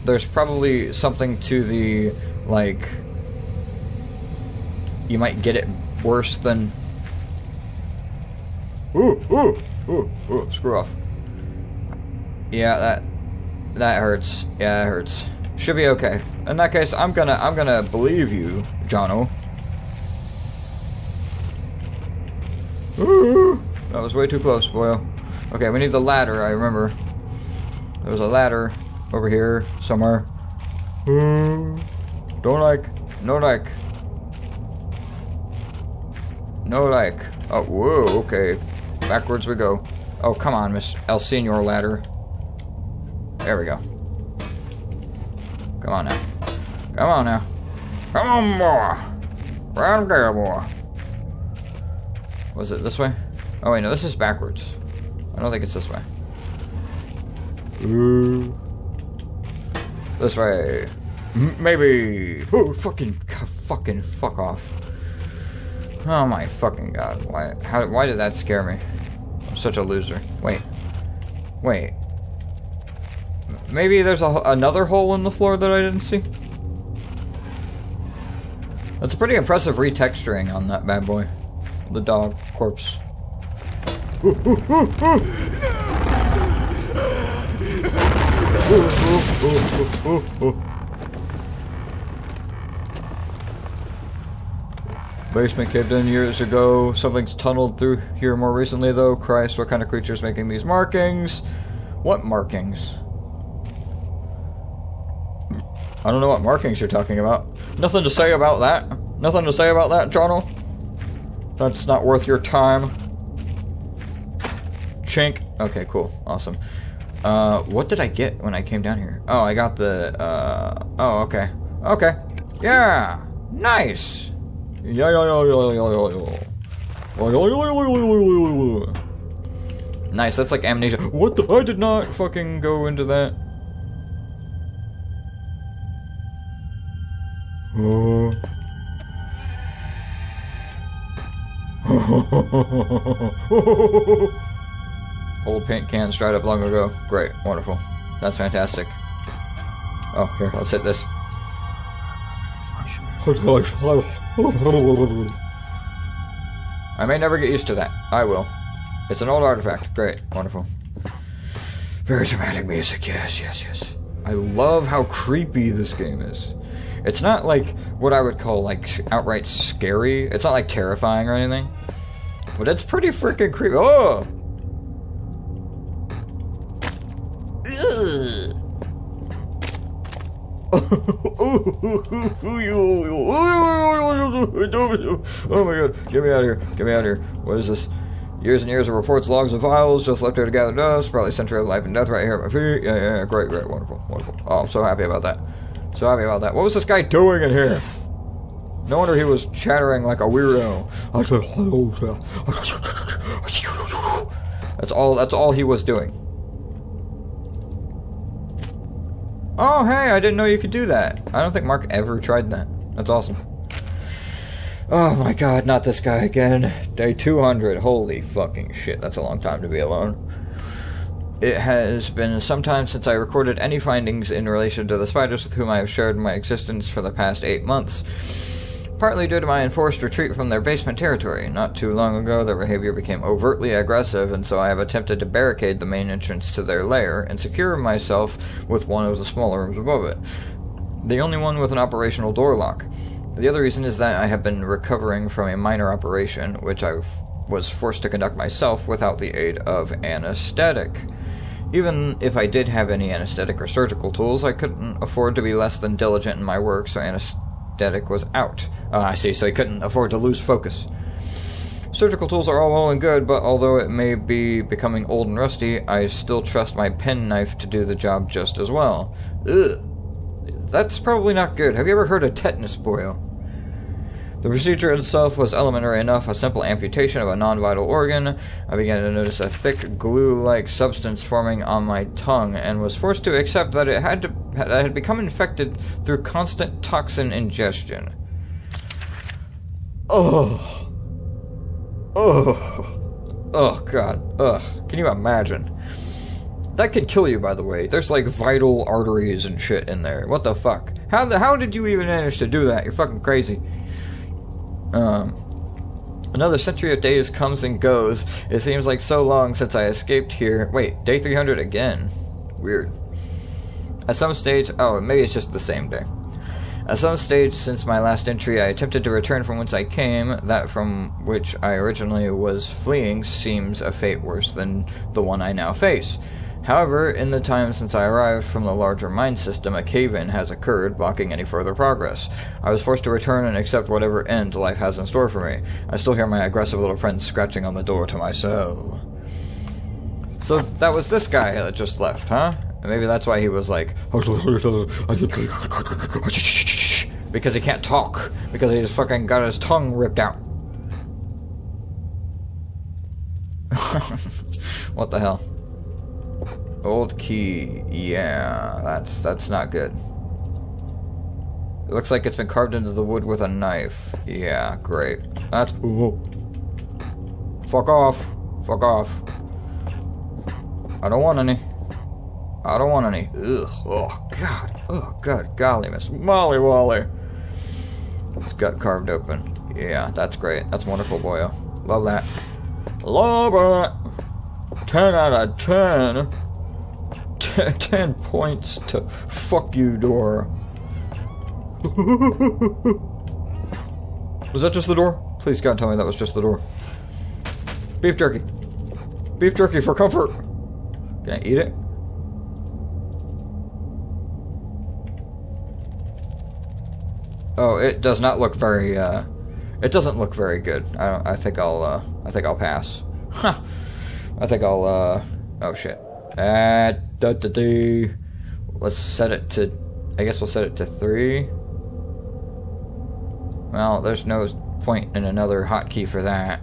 there's probably something to the, like, you might get it worse than... Ooh, screw off. Yeah, that hurts. Yeah, that hurts. Should be okay. In that case, I'm gonna believe you, Jono. Ooh, that was way too close, boy. Okay, we need the ladder, I remember. There was a ladder over here somewhere. Ooh, no like. Oh, whoa, okay. Backwards we go. Oh, come on, Miss El Senor ladder. There we go. Come on now. Come on now. Come on, boy. Round there, boy. Was it this way? Oh wait, no, this is backwards. I don't think it's this way. Ooh. This way. Maybe. Ooh, fucking fuck off. Oh my fucking god. Why did that scare me? I'm such a loser. Wait. Maybe there's another hole in the floor that I didn't see? That's a pretty impressive retexturing on that bad boy. The dog corpse. Basement caved in years ago. Something's tunneled through here more recently, though. Christ, what kind of creature's making these markings? What markings? I don't know what markings you're talking about. Nothing to say about that. Nothing to say about that, Jono? That's not worth your time. Chink. Okay, cool. Awesome. What did I get when I came down here? Oh, I got the, oh, okay. Okay. Yeah! Nice! Yeah. Nice, that's like amnesia. What the? I did not fucking go into that. Old paint cans dried up long ago. Great, wonderful. That's fantastic. Oh, here, let's hit this. I may never get used to that. I will. It's an old artifact. Great, wonderful. Very dramatic music, yes. I love how creepy this game is. It's not like what I would call like outright scary. It's not like terrifying or anything. But it's pretty freaking creepy. Oh! Oh my god, get me out of here, get me out of here. What is this? Years and years of reports, logs, and files, just left here to gather dust. Probably a century of life and death right here at my feet. Yeah, great, wonderful. Oh, I'm so happy about that. What was this guy doing in here? No wonder he was chattering like a weirdo. That's all he was doing. Oh, hey, I didn't know you could do that. I don't think Mark ever tried that. That's awesome. Oh my god, not this guy again. Day 200. Holy fucking shit, that's a long time to be alone. It has been some time since I recorded any findings in relation to the spiders with whom I have shared my existence for the past 8 months. Partly due to my enforced retreat from their basement territory. Not too long ago, their behavior became overtly aggressive, and so I have attempted to barricade the main entrance to their lair and secure myself with one of the smaller rooms above it. The only one with an operational door lock. The other reason is that I have been recovering from a minor operation, which I was forced to conduct myself without the aid of anesthetic. Even if I did have any anesthetic or surgical tools, I couldn't afford to be less than diligent in my work, so anesthetic was out. I see, so he couldn't afford to lose focus. Surgical tools are all well and good, but although it may be becoming old and rusty, I still trust my penknife to do the job just as well. Ugh. That's probably not good. Have you ever heard of tetanus boil? The procedure itself was elementary enough, a simple amputation of a non-vital organ. I began to notice a thick glue-like substance forming on my tongue, and was forced to accept that it had become infected through constant toxin ingestion. Oh god, ugh, can you imagine? That could kill you, by the way. There's like vital arteries and shit in there. What the fuck? How did you even manage to do that? You're fucking crazy. Another century of days comes and goes. It seems like so long since I escaped here. Wait, day 300 again? Weird. At some stage, oh, maybe it's just the same day. At some stage since my last entry, I attempted to return from whence I came. That from which I originally was fleeing seems a fate worse than the one I now face. However, in the time since I arrived from the larger mine system, a cave-in has occurred, blocking any further progress. I was forced to return and accept whatever end life has in store for me. I still hear my aggressive little friend scratching on the door to my cell. So that was this guy that just left, huh? And maybe that's why he was like... because he can't talk. Because he just fucking got his tongue ripped out. What the hell? Old key, yeah, that's not good. It looks like it's been carved into the wood with a knife. Yeah, great. That's... Fuck off. I don't want any. Ugh, oh god, golly, Miss Molly Wally. It's got carved open. Yeah, that's great. That's wonderful, boyo. Love that. Love it. 10 out of 10. 10 points to fuck you, door. Was that just the door? Please God, tell me that was just the door. Beef jerky. Beef jerky for comfort. Can I eat it? Oh, it does not look very, it doesn't look very good. I think I'll pass. I think I'll, oh shit. Let's set it to... I guess we'll set it to 3. Well, there's no point in another hotkey for that.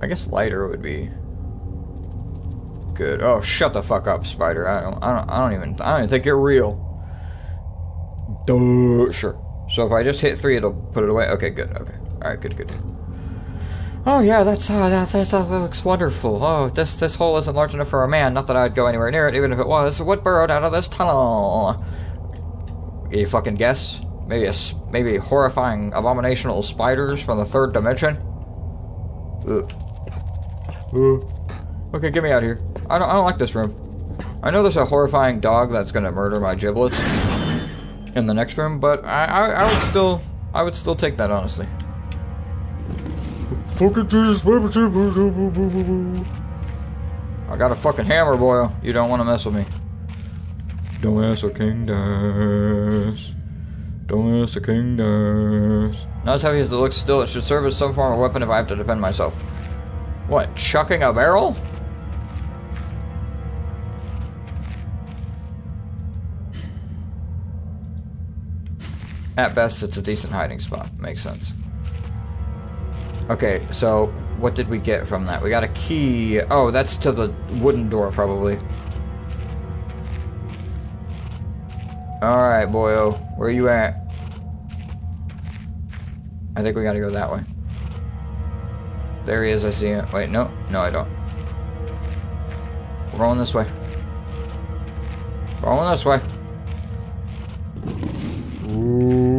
I guess lighter would be good. Oh, shut the fuck up, spider. I don't even think you're real. Duh. Sure. So if I just hit 3, it'll put it away. Okay, good. Okay. All right, good. Oh yeah, that looks wonderful. Oh, this hole isn't large enough for a man. Not that I'd go anywhere near it, even if it was. What burrowed out of this tunnel? Can you fucking guess? Maybe horrifying, abominational spiders from the 3rd dimension. Ugh. Okay, get me out of here. I don't like this room. I know there's a horrifying dog that's gonna murder my giblets in the next room, but I would still take that, honestly. Fucking Jesus. I got a fucking hammer, boy. You don't want to mess with me. Don't mess with King Dice. Don't mess with King Dice. Not as heavy as it looks still, it should serve as some form of weapon if I have to defend myself. What, chucking a barrel? At best, it's a decent hiding spot. Makes sense. Okay, so what did we get from that? We got a key. Oh, that's to the wooden door, probably. Alright, boyo. Where you at? I think we gotta go that way. There he is, I see him. Wait, no. No, I don't. We're going this way. Going this way. Ooh.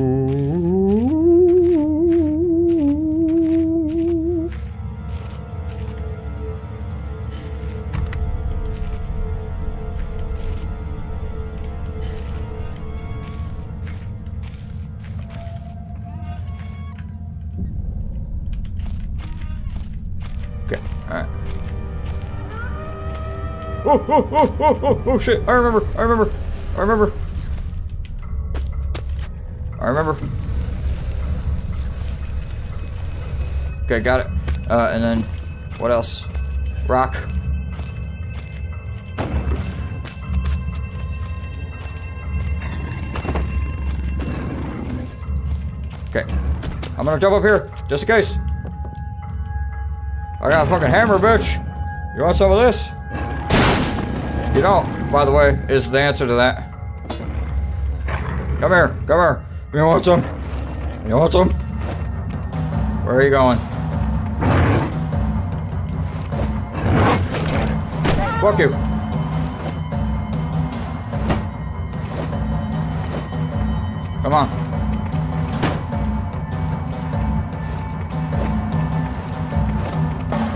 Okay, alright. Oh, shit. I remember. Okay, got it. And then, what else? Rock. Okay. I'm gonna jump up here, just in case. I got a fucking hammer, bitch. You want some of this? You don't, by the way, is the answer to that. Come here. You want some? Where are you going? Fuck you. Come on.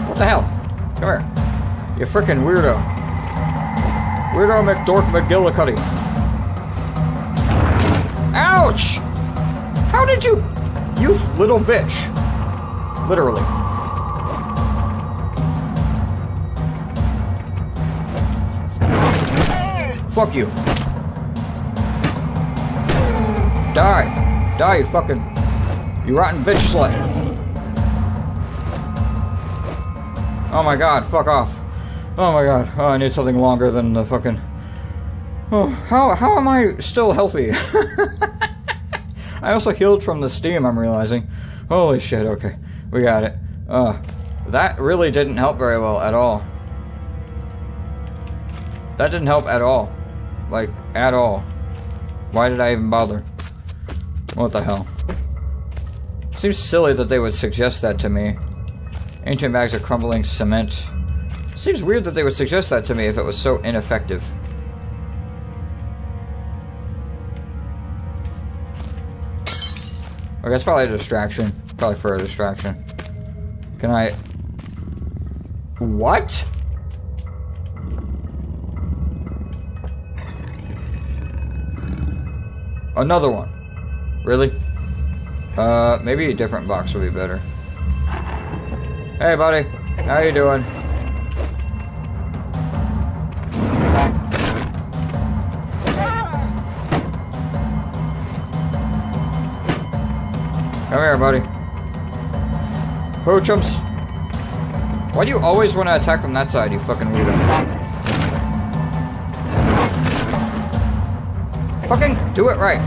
What the hell? Come here. You freaking weirdo. Weirdo McDork McGillicuddy. Ouch! How did you... You little bitch. Literally. Fuck you. Die, you fucking... You rotten bitch slut. Oh my god, fuck off. Oh my god. Oh, I need something longer than the fucking... Oh, how am I still healthy? I also healed from the steam, I'm realizing. Holy shit, okay. We got it. That really didn't help very well at all. That didn't help at all. Like, at all. Why did I even bother? What the hell? Seems silly that they would suggest that to me. Ancient bags of crumbling cement. Seems weird that they would suggest that to me if it was so ineffective. Okay, that's probably a distraction. Probably for a distraction. Can I... What? Another one. Really? Maybe a different box would be better. Hey, buddy. How you doing? Come here, buddy. Poochums. Why do you always want to attack from that side, you fucking weirdo? Fucking do it right.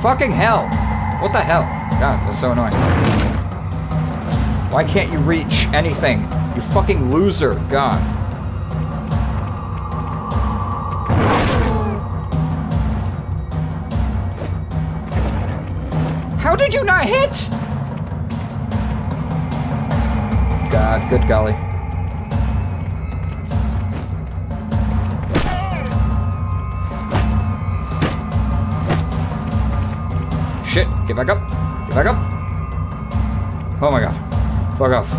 Fucking hell. What the hell? God, that's so annoying. Why can't you reach anything? You fucking loser. God. How did you not hit? God, good golly. Shit, get back up. Get back up. Oh my god. Fuck off.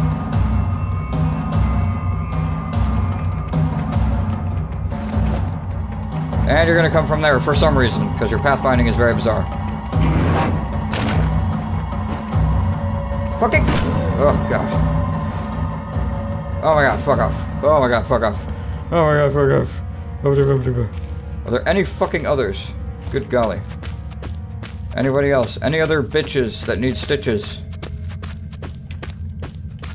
And you're gonna come from there for some reason, because your pathfinding is very bizarre. Fucking... Oh god. Oh my god, fuck off. Oh my god, fuck off. Oh my god, fuck off. Are there any fucking others? Good golly. Anybody else? Any other bitches that need stitches?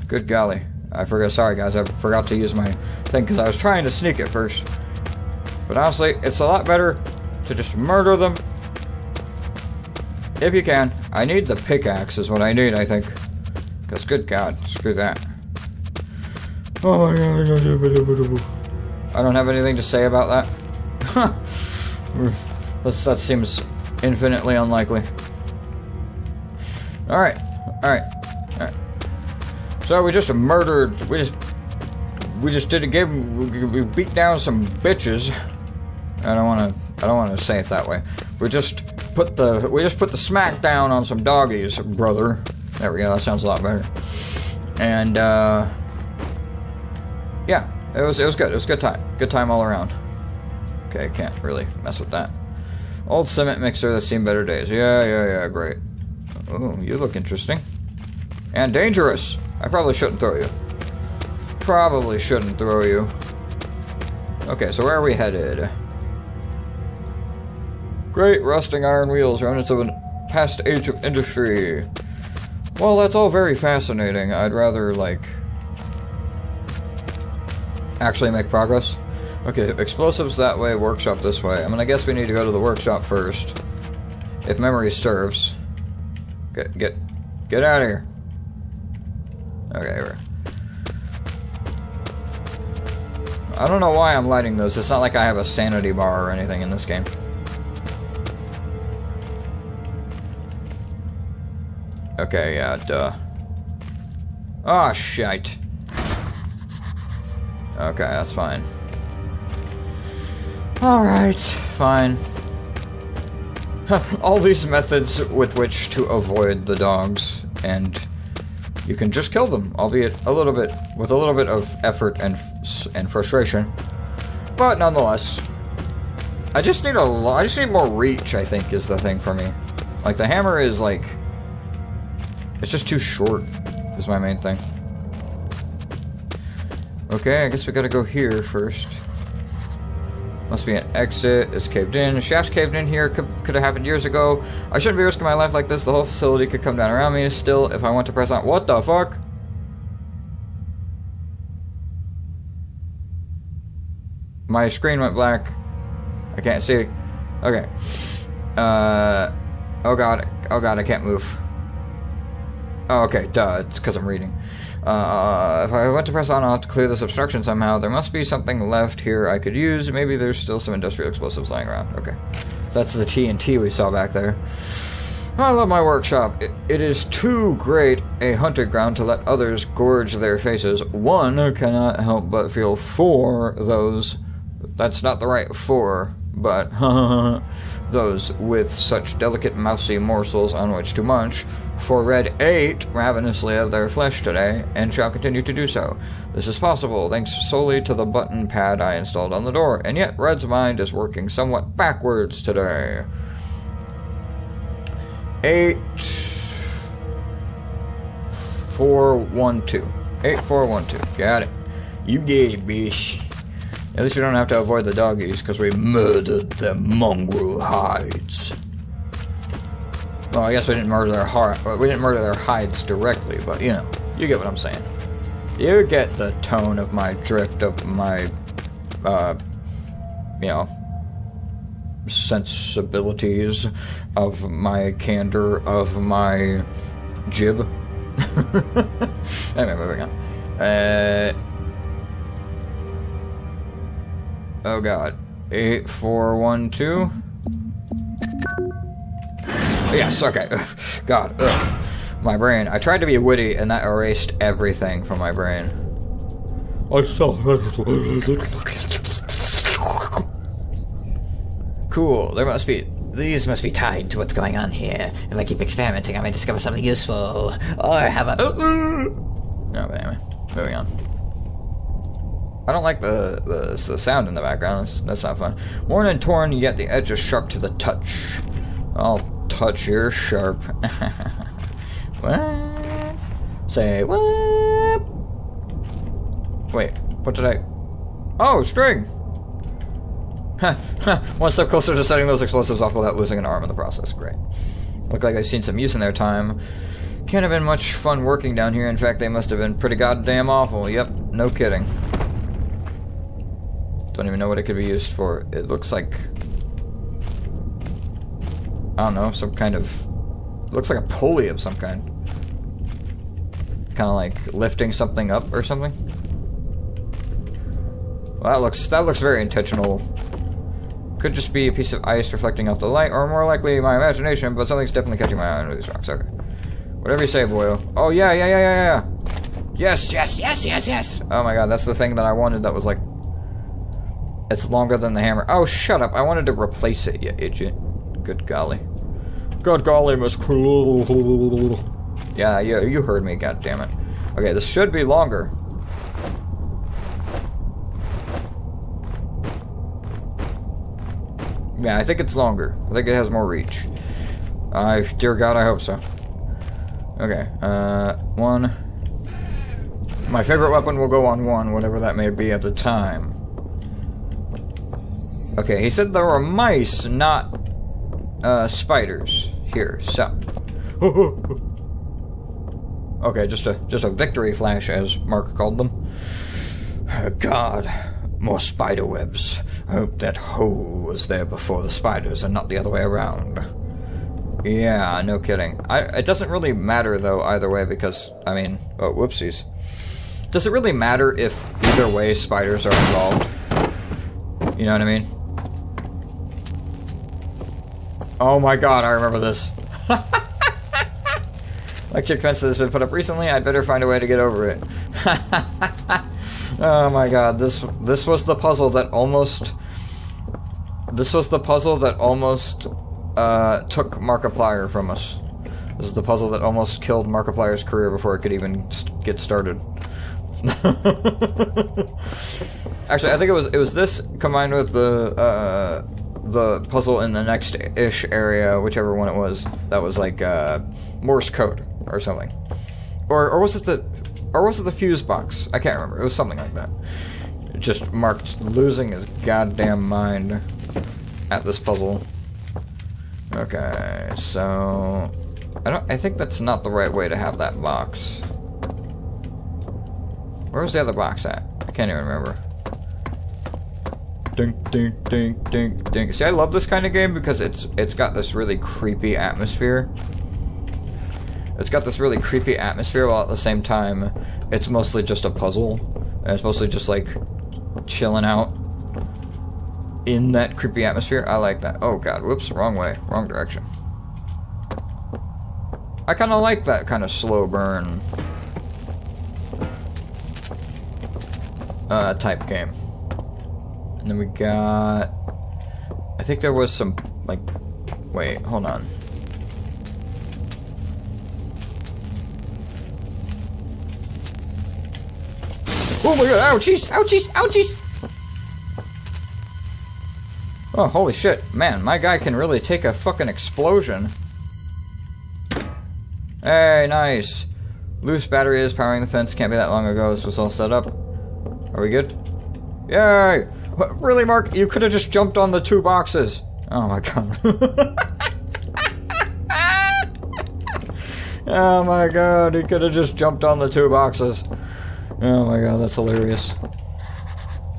Good golly. I forgot, sorry guys, I forgot to use my thing because I was trying to sneak it first. But honestly, it's a lot better to just murder them. If you can. I need the pickaxe is what I need, I think. Because good god, screw that. Oh my god. I don't have anything to say about that. That seems infinitely unlikely. Alright. So we just murdered, we just did a game, we beat down some bitches. I don't wanna say it that way. We just put the smack down on some doggies, brother. There we go, that sounds a lot better. And yeah, it was good. It was a good time. Good time all around. Okay, can't really mess with that. Old cement mixer that's seen better days. Yeah, great. Oh, you look interesting. And dangerous. I probably shouldn't throw you. Probably shouldn't throw you. Okay, so where are we headed? Great rusting iron wheels, remnants of a past age of industry. Well, that's all very fascinating. I'd rather, like, actually make progress. Okay, explosives that way, workshop this way. I mean, I guess we need to go to the workshop first. If memory serves. Get out of here. Okay, I don't know why I'm lighting those. It's not like I have a sanity bar or anything in this game. Okay, yeah, duh. Oh, shite. Okay, that's fine. Alright, fine. All these methods with which to avoid the dogs, and you can just kill them, albeit with a little bit of effort and frustration. But nonetheless, I just need more reach, I think, is the thing for me. Like, the hammer is, like, it's just too short, is my main thing. Okay, I guess we gotta go here first. Must be an exit. It's caved in. The shaft's caved in here. Could have happened years ago. I shouldn't be risking my life like this. The whole facility could come down around me still if I want to press on. What the fuck? My screen went black. I can't see. Okay. Oh god, I can't move. Oh, okay, duh, it's because I'm reading. If I went to press on, I'll have to clear this obstruction somehow. There must be something left here I could use. Maybe there's still some industrial explosives lying around. Okay. So that's the TNT we saw back there. I love my workshop. It is too great a hunting ground to let others gorge their faces. One cannot help but feel for those... That's not the right for, but... those with such delicate mousy morsels on which to munch. For Red ate ravenously of their flesh today, and shall continue to do so. This is possible thanks solely to the button pad I installed on the door, and yet Red's mind is working somewhat backwards today. 8412. 8412. Got it. You get it, bitch. At least we don't have to avoid the doggies, because we murdered their mongrel hides. Well, I guess we didn't murder their hides directly, but you know, you get what I'm saying. You get the tone of my drift, of my, you know, sensibilities, of my candor, of my jib. Anyway, moving on. Oh god. 8412. Yes, okay. God. Ugh. My brain. I tried to be witty and that erased everything from my brain. Cool. These must be tied to what's going on here. If I keep experimenting, I may discover something useful. Or have a... No, but anyway. Moving on. I don't like the sound in the background. That's not fun. Worn and torn, yet the edge is sharp to the touch. I'll touch your sharp. What? Say what? Wait, what did I... Oh, string! One step closer to setting those explosives off without losing an arm in the process. Great. Look like I've seen some use in their time. Can't have been much fun working down here. In fact, they must have been pretty goddamn awful. Yep, no kidding. Don't even know what it could be used for. It looks like... I don't know, some kind of... Looks like a pulley of some kind. Kind of like lifting something up or something. Well, that looks very intentional. Could just be a piece of ice reflecting off the light, or more likely my imagination, but something's definitely catching my eye under these rocks. Okay. Whatever you say, boyo. Oh, yeah. Yes. Oh my god, that's the thing that I wanted that was like... It's longer than the hammer. Oh, shut up. I wanted to replace it, you idiot. Good golly. Good golly, Miss Cool. Yeah, you heard me, goddammit. Okay, this should be longer. Yeah, I think it's longer. I think it has more reach. Dear God, I hope so. Okay, 1. My favorite weapon will go on 1, whatever that may be at the time. Okay, he said there were mice, not, spiders. Here, so. Okay, just a victory flash, as Mark called them. God, more spider webs. I hope that hole was there before the spiders and not the other way around. Yeah, no kidding. It doesn't really matter, though, either way, because, I mean... Oh, whoopsies. Does it really matter if either way spiders are involved? You know what I mean? Oh my god, I remember this. Electric fence has been put up recently, I'd better find a way to get over it. Oh my god, this was the puzzle that almost... This was the puzzle that almost took Markiplier from us. This is the puzzle that almost killed Markiplier's career before it could even get started. Actually, I think it was this combined with the puzzle in the next-ish area, whichever one it was, that was like Morse code or something, or was it the fuse box? I can't remember. It was something like that. It just Mark's losing his goddamn mind at this puzzle. Okay, so I think that's not the right way to have that box. Where was the other box at? I can't even remember. Ding, ding, ding, ding, ding. See, I love this kind of game because it's got this really creepy atmosphere. It's got this really creepy atmosphere while at the same time it's mostly just a puzzle. And it's mostly just like chilling out in that creepy atmosphere. I like that. Oh god, whoops, wrong way, wrong direction. I kind of like that kind of slow burn type game. And then we got... I think there was some, like... Wait, hold on. Oh my god, ouchies, ouchies, ouchies! Oh, holy shit. Man, my guy can really take a fucking explosion. Hey, nice. Loose battery is powering the fence. Can't be that long ago. This was all set up. Are we good? Yay! Really, Mark? You could have just jumped on the 2 boxes. Oh my god. Oh my god, he could have just jumped on the 2 boxes. Oh my god, that's hilarious.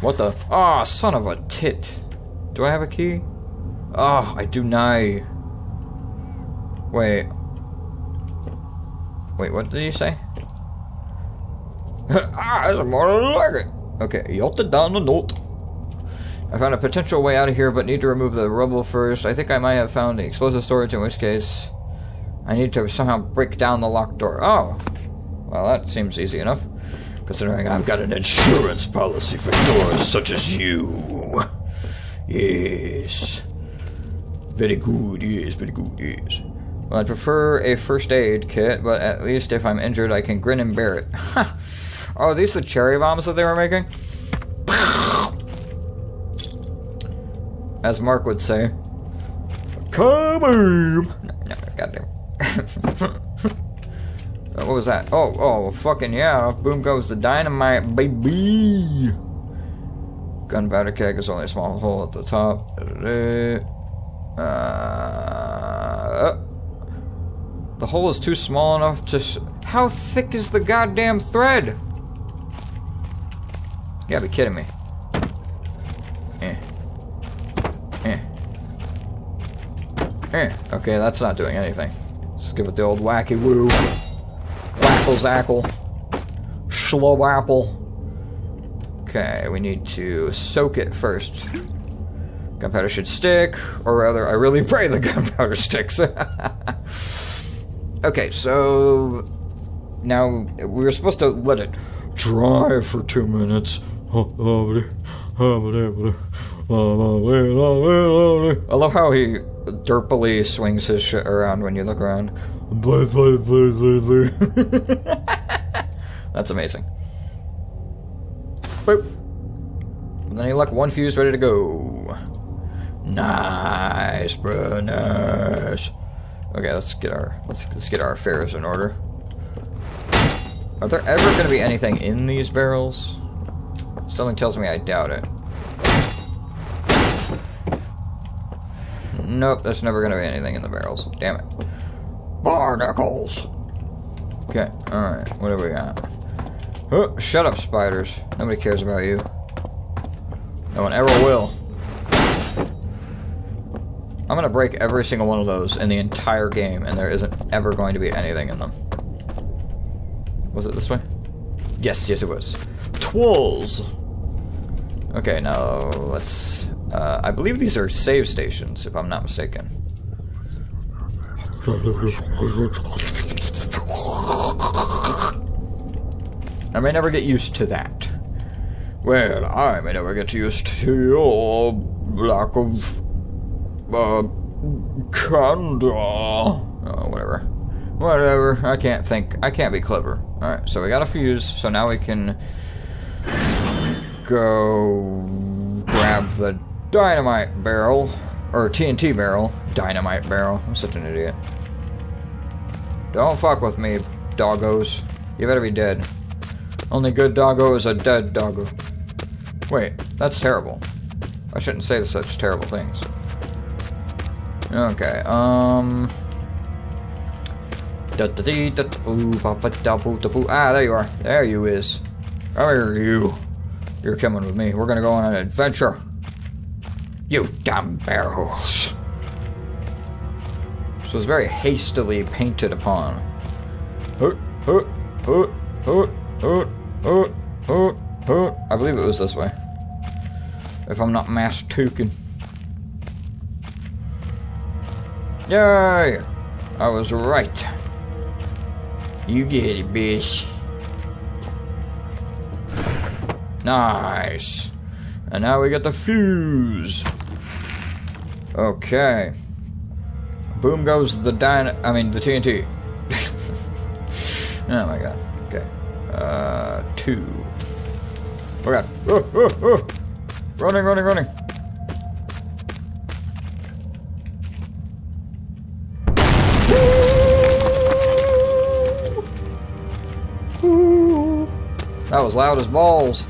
What the? Oh, son of a tit. Do I have a key? Oh, I do not. Wait. Wait, what did you say? That's more like it. Okay, jotted down the note. I found a potential way out of here, but need to remove the rubble first. I think I might have found the explosive storage, in which case I need to somehow break down the locked door. Oh. Well, that seems easy enough, considering I've got an insurance policy for doors such as you. Yes. Very good, yes, very good, yes. Well, I'd prefer a first aid kit, but at least if I'm injured, I can grin and bear it. Oh, are these the cherry bombs that they were making? As Mark would say. Kaboom! No, goddamn. What was that? Oh, fucking yeah. Boom goes the dynamite, baby. Gunpowder keg is only a small hole at the top. The hole is too small enough to... How thick is the goddamn thread? You gotta be kidding me. Okay, that's not doing anything. Let's give it the old wacky woo. Wackle zackle. Slow apple. Okay, we need to soak it first. Gunpowder should stick, or rather, I really pray the gunpowder sticks. Okay, so now we were supposed to let it dry for 2 minutes. I love how he derpily swings his shit around when you look around. That's amazing. Boop. And then you look, one fuse ready to go. Nice, bro, nice. Okay, let's get our affairs in order. Are there ever going to be anything in these barrels? Something tells me I doubt it. Nope, there's never going to be anything in the barrels. Damn it. Barnacles! Okay, alright, what do we got? Oh, shut up, spiders. Nobody cares about you. No one ever will. I'm gonna break every single one of those in the entire game, and there isn't ever going to be anything in them. Was it this way? Yes, it was. Twirls! Okay, now let's... I believe these are save stations, if I'm not mistaken. I may never get used to that. Well, I may never get used to your lack of... candor. Oh, whatever. Whatever. I can't think. I can't be clever. Alright, so we got a fuse, so now we can go grab the dynamite barrel, or TNT barrel. Dynamite barrel. I'm such an idiot. Don't fuck with me, doggos. You better be dead. Only good doggo is a dead doggo. Wait, that's terrible. I shouldn't say such terrible things. Okay, Ah, there you are. There you is. Come here, you. You're coming with me. We're gonna go on an adventure. You damn barrels. This was very hastily painted upon. I believe it was this way. If I'm not mistaken. Yay! I was right. You did it, bitch. Nice. And now we got the fuse. Okay. Boom goes the TNT. Oh my god. Okay. 2. Oh god. Oh. Running. That was loud as balls.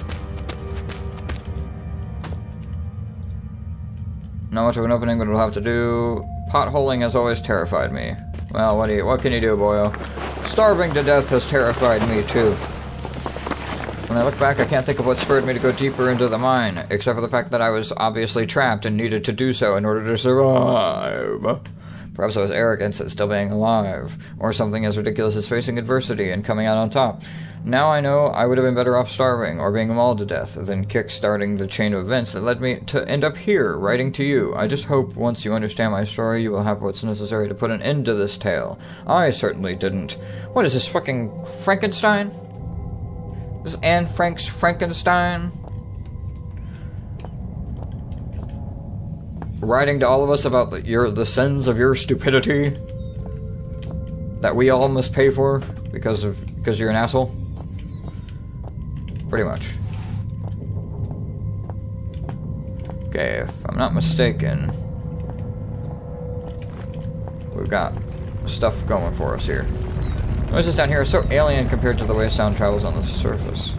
Not much of an opening, but it'll have to do. Potholing has always terrified me. Well, what can you do, boyo? Starving to death has terrified me too. When I look back, I can't think of what spurred me to go deeper into the mine, except for the fact that I was obviously trapped and needed to do so in order to survive. Perhaps it was arrogance at still being alive, or something as ridiculous as facing adversity and coming out on top. Now I know I would have been better off starving or being mauled to death than kick-starting the chain of events that led me to end up here, writing to you. I just hope once you understand my story, you will have what's necessary to put an end to this tale. I certainly didn't. What is this, fucking Frankenstein? This is Anne Frank's Frankenstein? Writing to all of us about the sins of your stupidity that we all must pay for because you're an asshole. Pretty much. Okay, if I'm not mistaken, we've got stuff going for us here. Noises down here are so alien compared to the way sound travels on the surface.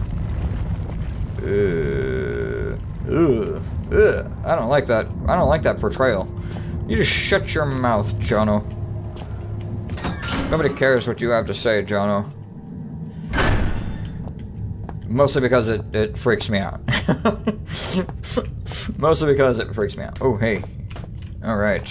I don't like that. I don't like that portrayal. You just shut your mouth, Jono. Nobody cares what you have to say, Jono. Mostly because it freaks me out. Mostly because it freaks me out. Oh, hey. Alright.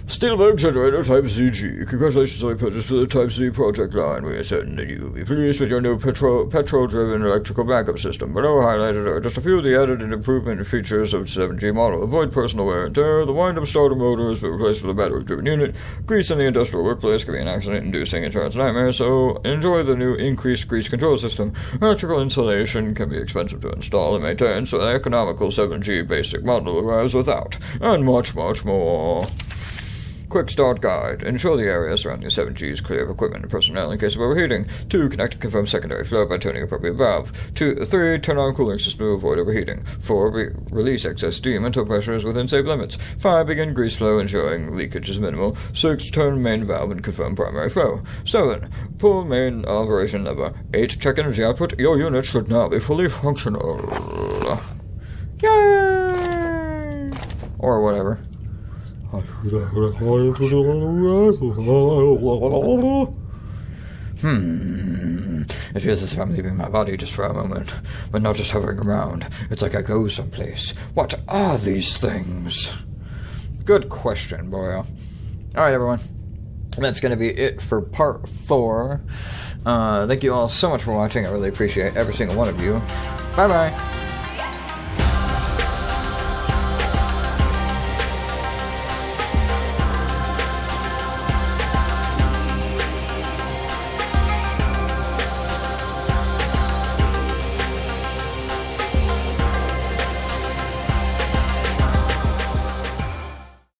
Steelberg Generator Type ZG. Congratulations on your purchase for the Type Z project line. We are certain that you will be pleased with your new petrol-driven electrical backup system. Below highlighted are just a few of the added and improvement features of the 7G model. Avoid personal wear and tear. The wind-up starter motor has been replaced with a battery-driven unit. Grease in the industrial workplace can be an accident-inducing insurance nightmare, so enjoy the new increased grease control system. Electrical insulation can be expensive to install and maintain, so the economical 7G basic model arrives without. And much, much more. Quick start guide. Ensure the area surrounding 7G is clear of equipment and personnel in case of overheating. 2. Connect and confirm secondary flow by turning appropriate valve. 3. Turn on cooling system to avoid overheating. 4. Release excess steam until pressure is within safe limits. 5. Begin grease flow ensuring leakage is minimal. 6. Turn main valve and confirm primary flow. 7. Pull main operation lever. 8. Check energy output. Your unit should now be fully functional. Yay! Or whatever. It feels as if I'm leaving my body just for a moment, but not just hovering around. It's like I go someplace. What are these things? Good question, boy. Alright, everyone. That's going to be it for part 4. Thank you all so much for watching. I really appreciate every single one of you. Bye-bye.